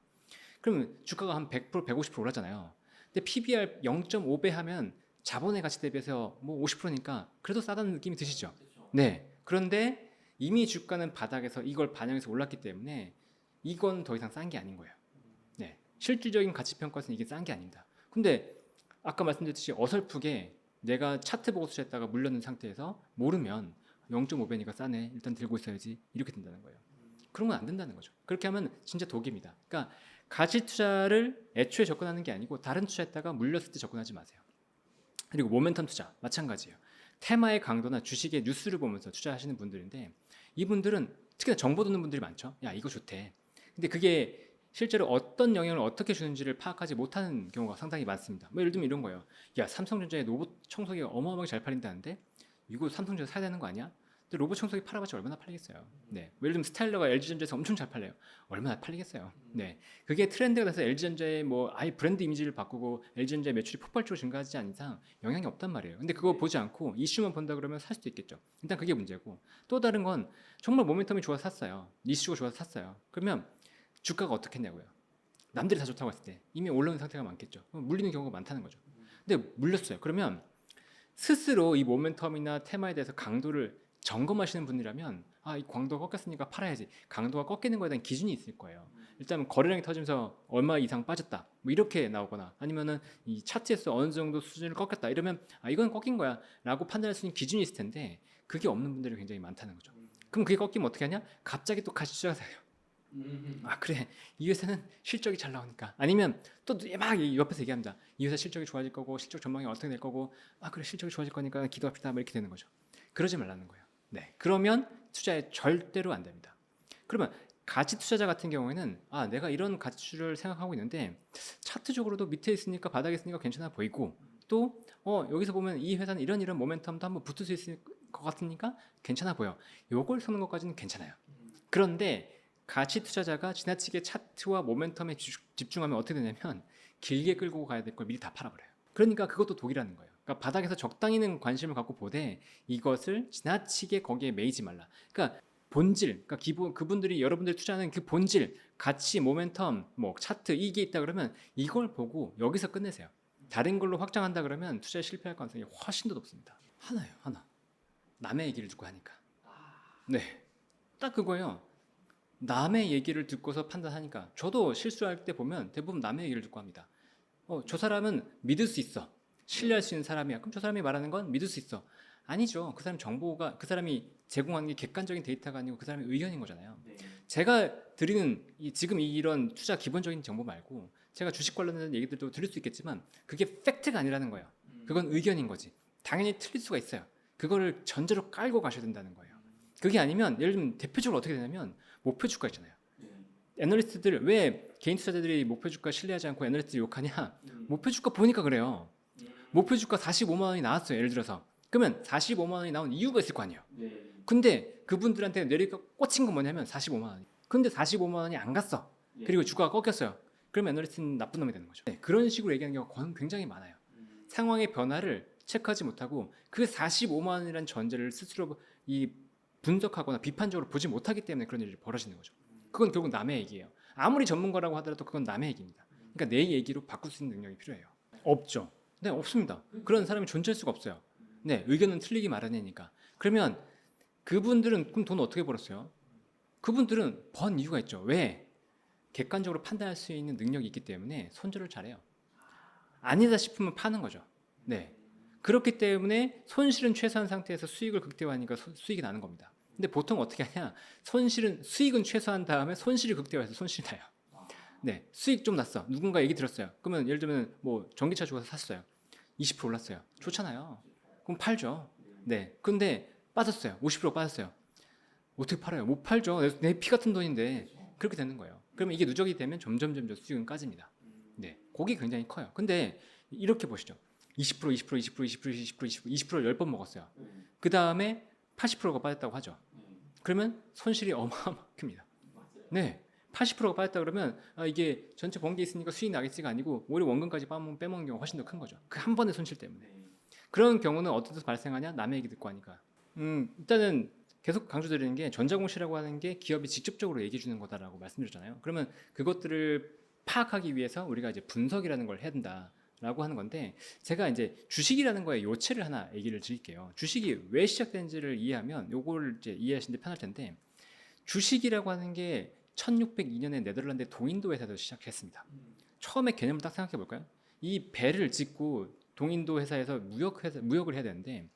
그러면 주가가 한 100%, 150% 올랐잖아요. 근데 PBR 0.5배 하면 자본의 가치 대비해서 50%니까 그래도 싸다는 느낌이 드시죠? 네. 그런데 이미 주가는 바닥에서 이걸 반영해서 올랐기 때문에 이건 더 이상 싼 게 아닌 거예요. 네. 실질적인 가치 평가에서는 이게 싼 게 아닙니다. 근데 아까 말씀드렸듯이 어설프게 내가 차트 보고 투자했다가 물렸는 상태에서 모르면 0.5배니까 싸네. 일단 들고 있어야지. 이렇게 된다는 거예요. 그런 건 안 된다는 거죠. 그렇게 하면 진짜 독입니다. 그러니까 가치 투자를 애초에 접근하는 게 아니고 다른 투자했다가 물렸을 때 접근하지 마세요. 그리고 모멘텀 투자 마찬가지예요. 테마의 강도나 주식의 뉴스를 보면서 투자하시는 분들인데 이분들은 특히나 정보 듣는 분들이 많죠. 야 이거 좋대. 근데 그게 실제로 어떤 영향을 어떻게 주는지를 파악하지 못하는 경우가 상당히 많습니다. 예를 들면 이런 거예요. 야 삼성전자의 로봇 청소기가 어마어마하게 잘 팔린다는데 이거 삼성전자 사야 되는 거 아니야? 근데 로봇 청소기 팔아봤자 얼마나 팔리겠어요. 네. 예를 들면 스타일러가 LG전자에서 엄청 잘 팔려요. 얼마나 팔리겠어요. 네. 그게 트렌드가 돼서 LG전자의 아예 브랜드 이미지를 바꾸고 LG전자의 매출이 폭발적으로 증가하지 않는 이상 영향이 없단 말이에요. 근데 그거 보지 않고 이슈만 본다 그러면 살 수도 있겠죠. 일단 그게 문제고, 또 다른 건 정말 모멘텀이 좋아서 샀어요. 이슈가 좋아서 샀어요. 그러면 주가가 어떻게 했냐고요. 남들이 다 좋다고 했을 때 이미 올라온 상태가 많겠죠. 물리는 경우가 많다는 거죠. 근데 물렸어요. 그러면 스스로 이 모멘텀이나 테마에 대해서 강도를 점검하시는 분이라면 이 강도가 꺾였으니까 팔아야지. 강도가 꺾이는 거에 대한 기준이 있을 거예요. 일단 거래량이 터지면서 얼마 이상 빠졌다 이렇게 나오거나 아니면은 이 차트에서 어느 정도 수준을 꺾였다 이러면 이건 꺾인 거야 라고 판단할 수 있는 기준이 있을 텐데 그게 없는 분들이 굉장히 많다는 거죠. 그럼 그게 꺾이면 어떻게 하냐? 갑자기 또 가치 투자가 돼요. 그래 이 회사는 실적이 잘 나오니까, 아니면 또 막 옆에서 얘기합니다. 이 회사 실적이 좋아질 거고 실적 전망이 어떻게 될 거고 그래 실적이 좋아질 거니까 기도합시다 이렇게 되는 거죠. 그러지 말라는 거예요. 네, 그러면 투자에 절대로 안 됩니다. 그러면 가치 투자자 같은 경우에는 내가 이런 가치를 생각하고 있는데 차트적으로도 밑에 있으니까 바닥에 있으니까 괜찮아 보이고 또 여기서 보면 이 회사는 이런 모멘텀도 한번 붙을 수 있을 것 같으니까 괜찮아 보여. 요걸 쓰는 것까지는 괜찮아요. 그런데 가치 투자자가 지나치게 차트와 모멘텀에 집중하면 어떻게 되냐면 길게 끌고 가야 될 걸 미리 다 팔아버려요. 그러니까 그것도 독이라는 거예요. 그러니까 바닥에서 적당히는 관심을 갖고 보되 이것을 지나치게 거기에 매이지 말라. 그러니까 본질, 그러니까 기본 그분들이 여러분들이 투자하는 그 본질, 가치, 모멘텀, 뭐 차트 이게 있다 그러면 이걸 보고 여기서 끝내세요. 다른 걸로 확장한다 그러면 투자에 실패할 가능성이 훨씬 더 높습니다. 하나예요, 하나. 남의 얘기를 듣고 하니까. 네, 딱 그거예요. 남의 얘기를 듣고서 판단하니까. 저도 실수할 때 보면 대부분 남의 얘기를 듣고 합니다. 저 사람은 믿을 수 있어. 신뢰할 수 있는 사람이야. 그럼 저 사람이 말하는 건 믿을 수 있어. 아니죠. 그 사람 정보가 그 사람이 제공하는 게 객관적인 데이터가 아니고 그 사람의 의견인 거잖아요. 네. 제가 드리는 지금 이런 투자 기본적인 정보 말고 제가 주식 관련된 얘기들도 드릴 수 있겠지만 그게 팩트가 아니라는 거예요. 그건 의견인 거지. 당연히 틀릴 수가 있어요. 그거를 전제로 깔고 가셔야 된다는 거예요. 그게 아니면 예를 들면 대표적으로 어떻게 되냐면 목표 주가 있잖아요. 네. 애널리스트들 왜 개인 투자자들이 목표 주가 신뢰하지 않고 애널리스트 욕하냐? 목표 주가 보니까 그래요. 목표 주가 45만 원이 나왔어요. 예를 들어서. 그러면 45만 원이 나온 이유가 있을 거 아니에요. 네. 근데 그분들한테 내리가 꽂힌 건 뭐냐면 45만 원이. 근데 45만 원이 안 갔어. 네. 그리고 주가가 꺾였어요. 그러면 애널리스트는 나쁜 놈이 되는 거죠. 네, 그런 식으로 얘기하는 경우가 굉장히 많아요. 상황의 변화를 체크하지 못하고 그 45만 원이라는 전제를 스스로 이 분석하거나 비판적으로 보지 못하기 때문에 그런 일이 벌어지는 거죠. 그건 결국 남의 얘기예요. 아무리 전문가라고 하더라도 그건 남의 얘기입니다. 그러니까 내 얘기로 바꿀 수 있는 능력이 필요해요. 없죠. 네, 없습니다. 그런 사람이 존재할 수가 없어요. 네, 의견은 틀리기 마련이니까. 그러면 그분들은 그럼 돈 어떻게 벌었어요? 그분들은 번 이유가 있죠. 왜? 객관적으로 판단할 수 있는 능력이 있기 때문에 손절을 잘해요. 아니다 싶으면 파는 거죠. 네. 그렇기 때문에 손실은 최소한 상태에서 수익을 극대화하니까 수익이 나는 겁니다. 근데 보통 어떻게 하냐? 수익은 최소한 다음에 손실이 극대화해서 손실이 나요. 네, 수익 좀 났어. 누군가 얘기 들었어요. 그러면 예를 들면 뭐 전기차 주고서 샀어요. 20% 올랐어요. 좋잖아요. 그럼 팔죠. 네. 근데 빠졌어요. 50% 빠졌어요. 어떻게 팔아요? 못 팔죠. 내 피 같은 돈인데 그렇게 되는 거예요. 그러면 이게 누적이 되면 점점 수익은 까집니다. 네, 그게 굉장히 커요. 근데 이렇게 보시죠. 20%, 20%, 20%, 20%, 20%, 20%를 10번 먹었어요. 그 다음에 80%가 빠졌다고 하죠. 그러면 손실이 어마어마합니다. 네, 80%가 빠졌다 그러면 이게 전체 번개 있으니까 수익 나겠지가 아니고 오히려 원금까지 빼먹는 경우가 훨씬 더 큰 거죠. 그 한 번의 손실 때문에. 그런 경우는 어디서 발생하냐? 남의 얘기 듣고 하니까. 일단은 계속 강조드리는 게 전자공시라고 하는 게 기업이 직접적으로 얘기해 주는 거다라고 말씀드렸잖아요. 그러면 그것들을 파악하기 위해서 우리가 이제 분석이라는 걸 해야 된다라고 하는 건데 제가 이제 주식이라는 거에 요체를 하나 얘기를 드릴게요. 주식이 왜 시작된지를 이해하면 요걸 이제 이해하시는 데 편할 텐데 주식이라고 하는 게 1602년에 네덜란드 동인도 회사에서 시작했습니다. 처음에 개념을 딱 생각해 볼까요? 이 배를 짓고 동인도 회사에서 무역을 해야 되는데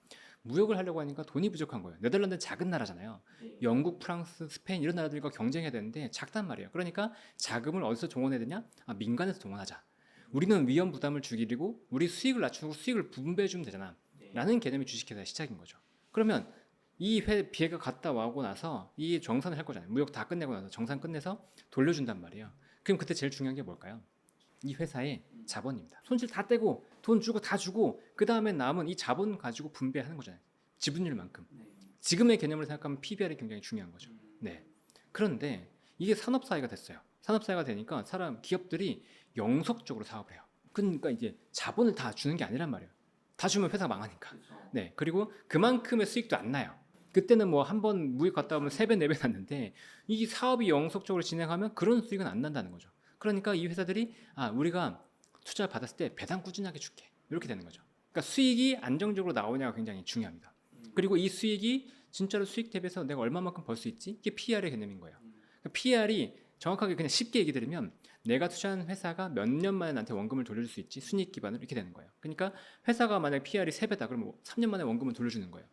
무역을 하려고 하니까 돈이 부족한 거예요. 네덜란드는 작은 나라잖아요. 영국, 프랑스, 스페인 이런 나라들과 경쟁해야 되는데 작단 말이에요. 그러니까 자금을 어디서 동원해야 되냐? 민간에서 동원하자. 우리는 위험 부담을 줄이고 우리 수익을 낮추고 수익을 분배해 주면 되잖아. 라는 개념이 주식회사의 시작인 거죠. 그러면 이 비해가 갔다 와고 나서 이 정산을 할 거잖아요. 무역 다 끝내고 나서 정산 끝내서 돌려준단 말이에요. 그럼 그때 제일 중요한 게 뭘까요? 이 회사의 자본입니다. 손실 다 떼고 돈 주고 다 주고 그 다음에 남은 이 자본 가지고 분배하는 거잖아요. 지분율만큼. 지금의 개념으로 생각하면 PBR이 굉장히 중요한 거죠. 네. 그런데 이게 산업사회가 됐어요. 산업사회가 되니까 기업들이 영속적으로 사업을 해요. 그러니까 이제 자본을 다 주는 게 아니란 말이에요. 다 주면 회사가 망하니까. 네. 그리고 그만큼의 수익도 안 나요. 그때는 뭐 한 번 무역 갔다 오면 3배, 4배 났는데 이 사업이 영속적으로 진행하면 그런 수익은 안 난다는 거죠. 그러니까 이 회사들이 우리가 투자를 받았을 때 배당 꾸준하게 줄게. 이렇게 되는 거죠. 그러니까 수익이 안정적으로 나오냐가 굉장히 중요합니다. 그리고 이 수익이 진짜로 수익 대비해서 내가 얼마만큼 벌 수 있지? 이게 PR의 개념인 거예요. 그러니까 PR이 정확하게 그냥 쉽게 얘기 드리면 내가 투자한 회사가 몇 년 만에 나한테 원금을 돌려줄 수 있지? 순이익 기반으로 이렇게 되는 거예요. 그러니까 회사가 만약 PR이 3배다 그러면 3년 만에 원금을 돌려주는 거예요.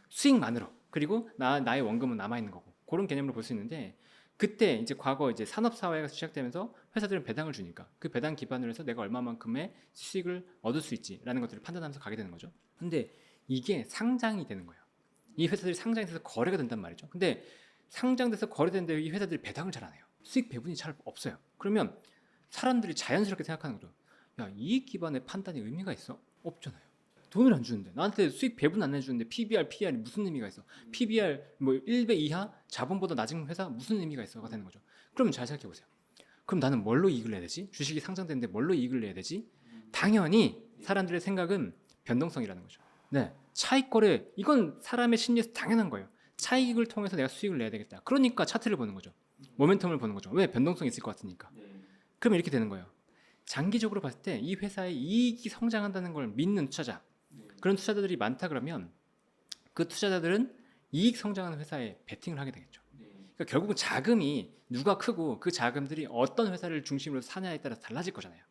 수익만으로. 그리고 나의 원금은 남아있는 거고 그런 개념으로 볼 수 있는데 그때 이제 과거 이제 산업사회가 시작되면서 회사들은 배당을 주니까 그 배당 기반으로 해서 내가 얼마만큼의 수익을 얻을 수 있지라는 것들을 판단하면서 가게 되는 거죠. 근데 이게 상장이 되는 거예요. 이 회사들이 상장돼서 거래가 된단 말이죠. 근데 상장돼서 거래되는데 이 회사들이 배당을 잘 안 해요. 수익 배분이 잘 없어요. 그러면 사람들이 자연스럽게 생각하는 거죠. 야, 이익 기반의 판단이 의미가 있어? 없잖아요. 돈을 안 주는데 나한테 수익 배분 안 해주는데 PBR, PR이 무슨 의미가 있어? PBR 뭐 1배 이하 자본보다 낮은 회사 무슨 의미가 있어가 되는 거죠. 그러면 잘 생각해 보세요. 그럼 나는 뭘로 이익을 내야 되지? 주식이 상장되는데 뭘로 이익을 내야 되지? 당연히 사람들의 생각은 변동성이라는 거죠. 네, 차익거래 이건 사람의 심리에서 당연한 거예요. 차익을 통해서 내가 수익을 내야 되겠다. 그러니까 차트를 보는 거죠. 모멘텀을 보는 거죠. 왜? 변동성이 있을 것 같으니까. 그러면 이렇게 되는 거예요. 장기적으로 봤을 때 이 회사의 이익이 성장한다는 걸 믿는 투자자, 그런 투자자들이 많다 그러면 그 투자자들은 이익 성장하는 회사에 베팅을 하게 되겠죠. 그러니까 결국은 자금이 누가 크고 그 자금들이 어떤 회사를 중심으로 사냐에 따라서 달라질 거잖아요.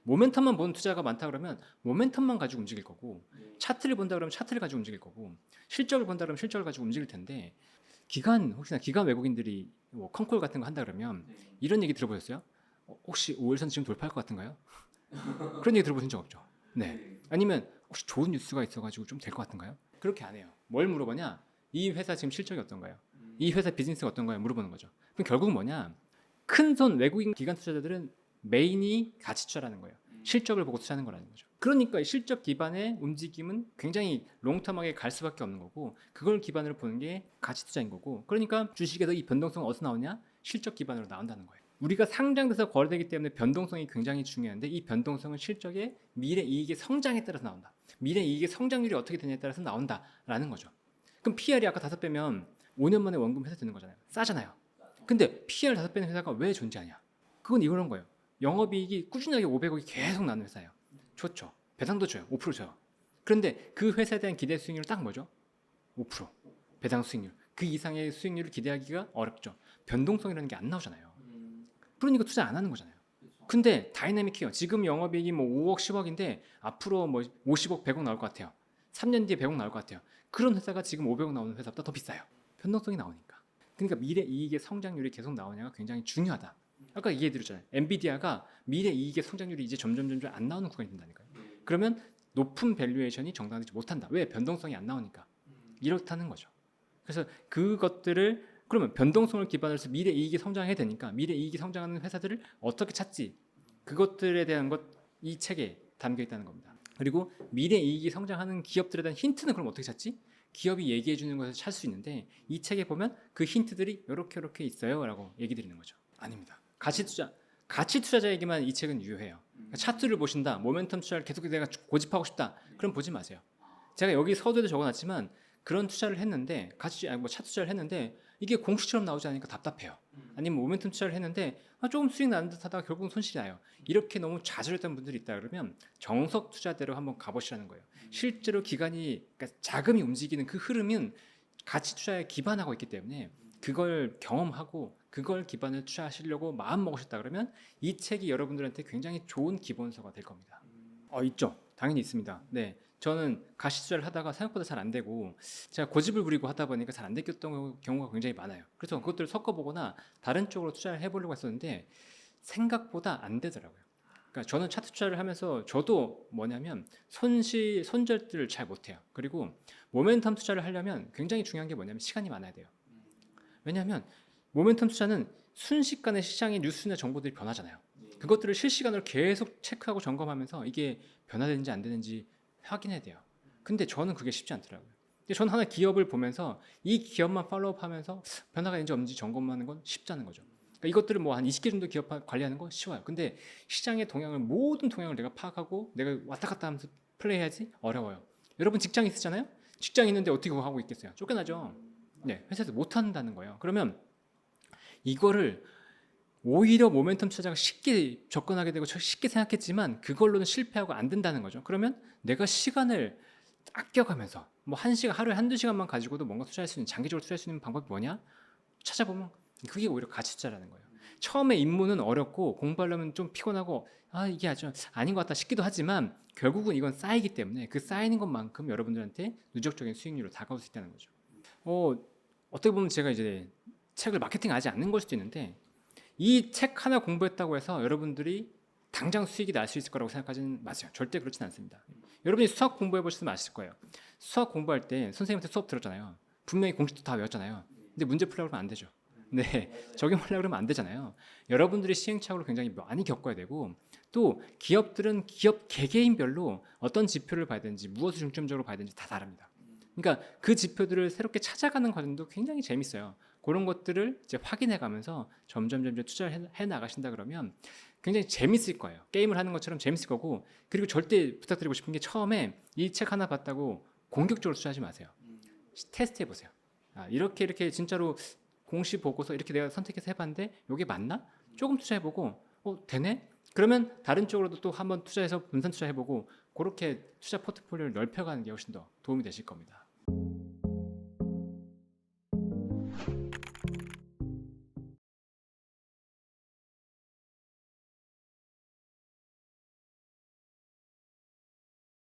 모멘텀만 보는 투자가 많다 그러면 모멘텀만 가지고 움직일 거고, 차트를 본다 그러면 차트를 가지고 움직일 거고, 실적을 본다 그러면 실적을 가지고 움직일 텐데, 혹시나 기관 외국인들이 뭐 컨콜 같은 거 한다 그러면 이런 얘기 들어보셨어요? 혹시 5일선 지금 돌파할 것 같은가요? 그런 얘기 들어보신 적 없죠? 네. 아니면 혹시 좋은 뉴스가 있어가지고 좀 될 것 같은가요? 그렇게 안 해요. 뭘 물어보냐? 이 회사 지금 실적이 어떤가요? 이 회사 비즈니스가 어떤가요? 물어보는 거죠. 그럼 결국은 뭐냐? 큰 손 외국인 기관 투자자들은 메인이 가치 투자라는 거예요. 실적을 보고 투자하는 거라는 거죠. 그러니까 실적 기반의 움직임은 굉장히 롱텀하게 갈 수밖에 없는 거고, 그걸 기반으로 보는 게 가치 투자인 거고, 그러니까 주식에서 이 변동성은 어디서 나오냐? 실적 기반으로 나온다는 거예요. 우리가 상장돼서 거래되기 때문에 변동성이 굉장히 중요한데, 이 변동성은 실적의 미래 이익의 성장에 따라서 나온다. 미래 이익의 성장률이 어떻게 되냐에 따라서 나온다라는 거죠. 그럼 PR이 아까 5배면 5년 만에 원금 회사 되는 거잖아요. 싸잖아요. 근데 PR 5배는 회사가 왜 존재하냐? 그건 이런 거예요. 영업이익이 꾸준하게 500억이 계속 나는 회사예요. 좋죠. 배당도 줘요. 5% 줘요. 그런데 그 회사에 대한 기대 수익률은 딱 뭐죠? 5%. 배당 수익률. 그 이상의 수익률을 기대하기가 어렵죠. 변동성이라는 게 안 나오잖아요. 그러니까 투자 안 하는 거잖아요. 근데 다이내믹해요. 지금 영업이익이 뭐 5억, 10억인데 앞으로 뭐 50억, 100억 나올 것 같아요. 3년 뒤에 100억 나올 것 같아요. 그런 회사가 지금 500억 나오는 회사보다 더 비싸요. 변동성이 나오니까. 그러니까 미래 이익의 성장률이 계속 나오냐가 굉장히 중요하다. 아까 얘기해드렸잖아요. 엔비디아가 미래 이익의 성장률이 이제 점점 안 나오는 구간이 된다니까요. 그러면 높은 밸류에이션이 정당하지 못한다. 왜? 변동성이 안 나오니까. 이렇다는 거죠. 그래서 그것들을 그러면 변동성을 기반으로 해서 미래 이익이 성장해야 되니까 미래 이익이 성장하는 회사들을 어떻게 찾지? 그것들에 대한 것 이 책에 담겨 있다는 겁니다. 그리고 미래 이익이 성장하는 기업들에 대한 힌트는 그럼 어떻게 찾지? 기업이 얘기해 주는 것을 찾을 수 있는데, 이 책에 보면 그 힌트들이 이렇게 있어요라고 얘기 드리는 거죠. 아닙니다. 가치 투자자에게만 이 책은 유효해요. 그러니까 차트를 보신다, 모멘텀 투자를 계속 내가 고집하고 싶다, 그럼 보지 마세요. 제가 여기 서두에도 적어놨지만 그런 투자를 했는데 차트 투자를 했는데 이게 공식처럼 나오지 않으니까 답답해요. 아니면 모멘텀 투자를 했는데 조금 수익 나는 듯하다가 결국은 손실이 나요. 이렇게 너무 좌절했던 분들이 있다 그러면 정석 투자대로 한번 가보시라는 거예요. 실제로 그러니까 자금이 움직이는 그 흐름은 가치 투자에 기반하고 있기 때문에 그걸 경험하고 그걸 기반으로 투자하시려고 마음 먹으셨다 그러면 이 책이 여러분들한테 굉장히 좋은 기본서가 될 겁니다. 있죠. 당연히 있습니다. 네, 저는 가치 투자를 하다가 생각보다 잘 안 되고 제가 고집을 부리고 하다 보니까 잘 안 됐던 경우가 굉장히 많아요. 그래서 그것들을 섞어보거나 다른 쪽으로 투자를 해보려고 했었는데 생각보다 안 되더라고요. 그러니까 저는 차트 투자를 하면서 저도 뭐냐면 손절들을 잘 못해요. 그리고 모멘텀 투자를 하려면 굉장히 중요한 게 뭐냐면 시간이 많아야 돼요. 왜냐하면 모멘텀 투자는 순식간에 시장의 뉴스나 정보들이 변하잖아요. 그것들을 실시간으로 계속 체크하고 점검하면서 이게 변화되는지 안 되는지 확인해야 돼요. 근데 저는 그게 쉽지 않더라고요. 근데 저는 하나 기업을 보면서 이 기업만 팔로우하면서 변화가 있는지 없는지 점검하는 건 쉽다는 거죠. 그러니까 이것들을 뭐 한 20개 정도 기업 관리하는 거 쉬워요. 근데 시장의 모든 동향을 내가 파악하고 내가 왔다 갔다 하면서 플레이해야지 어려워요. 여러분 직장 있으잖아요? 직장 있는데 어떻게 그거 하고 있겠어요? 쫓겨나죠. 네, 회사에서 못 한다는 거예요. 그러면 이거를 오히려 모멘텀 투자자가 쉽게 접근하게 되고 쉽게 생각했지만 그걸로는 실패하고 안 된다는 거죠. 그러면 내가 시간을 아껴가면서 뭐 1시간 하루에 1~2시간만 가지고도 뭔가 투자할 수 있는, 장기적으로 투자할 수 있는 방법이 뭐냐? 찾아보면 그게 오히려 가치 투자라는 거예요. 처음에 입문은 어렵고 공부하려면 좀 피곤하고 이게 아주 아닌 것 같다 싶기도 하지만 결국은 이건 쌓이기 때문에 그 쌓이는 것만큼 여러분들한테 누적적인 수익률로 다가올 수 있다는 거죠. 어떻게 보면 제가 이제 책을 마케팅하지 않는 걸 수도 있는데 이 책 하나 공부했다고 해서 여러분들이 당장 수익이 날 수 있을 거라고 생각하지는 마세요. 절대 그렇진 않습니다. 여러분이 수학 공부해 보시면 아실 거예요. 수학 공부할 때 선생님한테 수업 들었잖아요. 분명히 공식도 다 외웠잖아요. 근데 문제 풀려고 그러면 안 되죠. 네, 적용하려고 그러면 안 되잖아요. 여러분들이 시행착오를 굉장히 많이 겪어야 되고, 또 기업들은 기업 개개인별로 어떤 지표를 봐야 되는지, 무엇을 중점적으로 봐야 되는지 다 다릅니다. 그러니까 그 지표들을 새롭게 찾아가는 과정도 굉장히 재밌어요. 그런 것들을 이제 확인해 가면서 점점 투자를 해 나가신다 그러면 굉장히 재밌을 거예요. 게임을 하는 것처럼 재밌을 거고 그리고 절대 부탁드리고 싶은 게 처음에 이 책 하나 봤다고 공격적으로 투자하지 마세요. 테스트 해보세요. 이렇게 진짜로 공시 보고서 이렇게 내가 선택해서 해봤는데 이게 맞나? 조금 투자해보고 되네? 그러면 다른 쪽으로도 또 한번 투자해서 분산 투자해보고 그렇게 투자 포트폴리오를 넓혀가는 게 훨씬 더 도움이 되실 겁니다.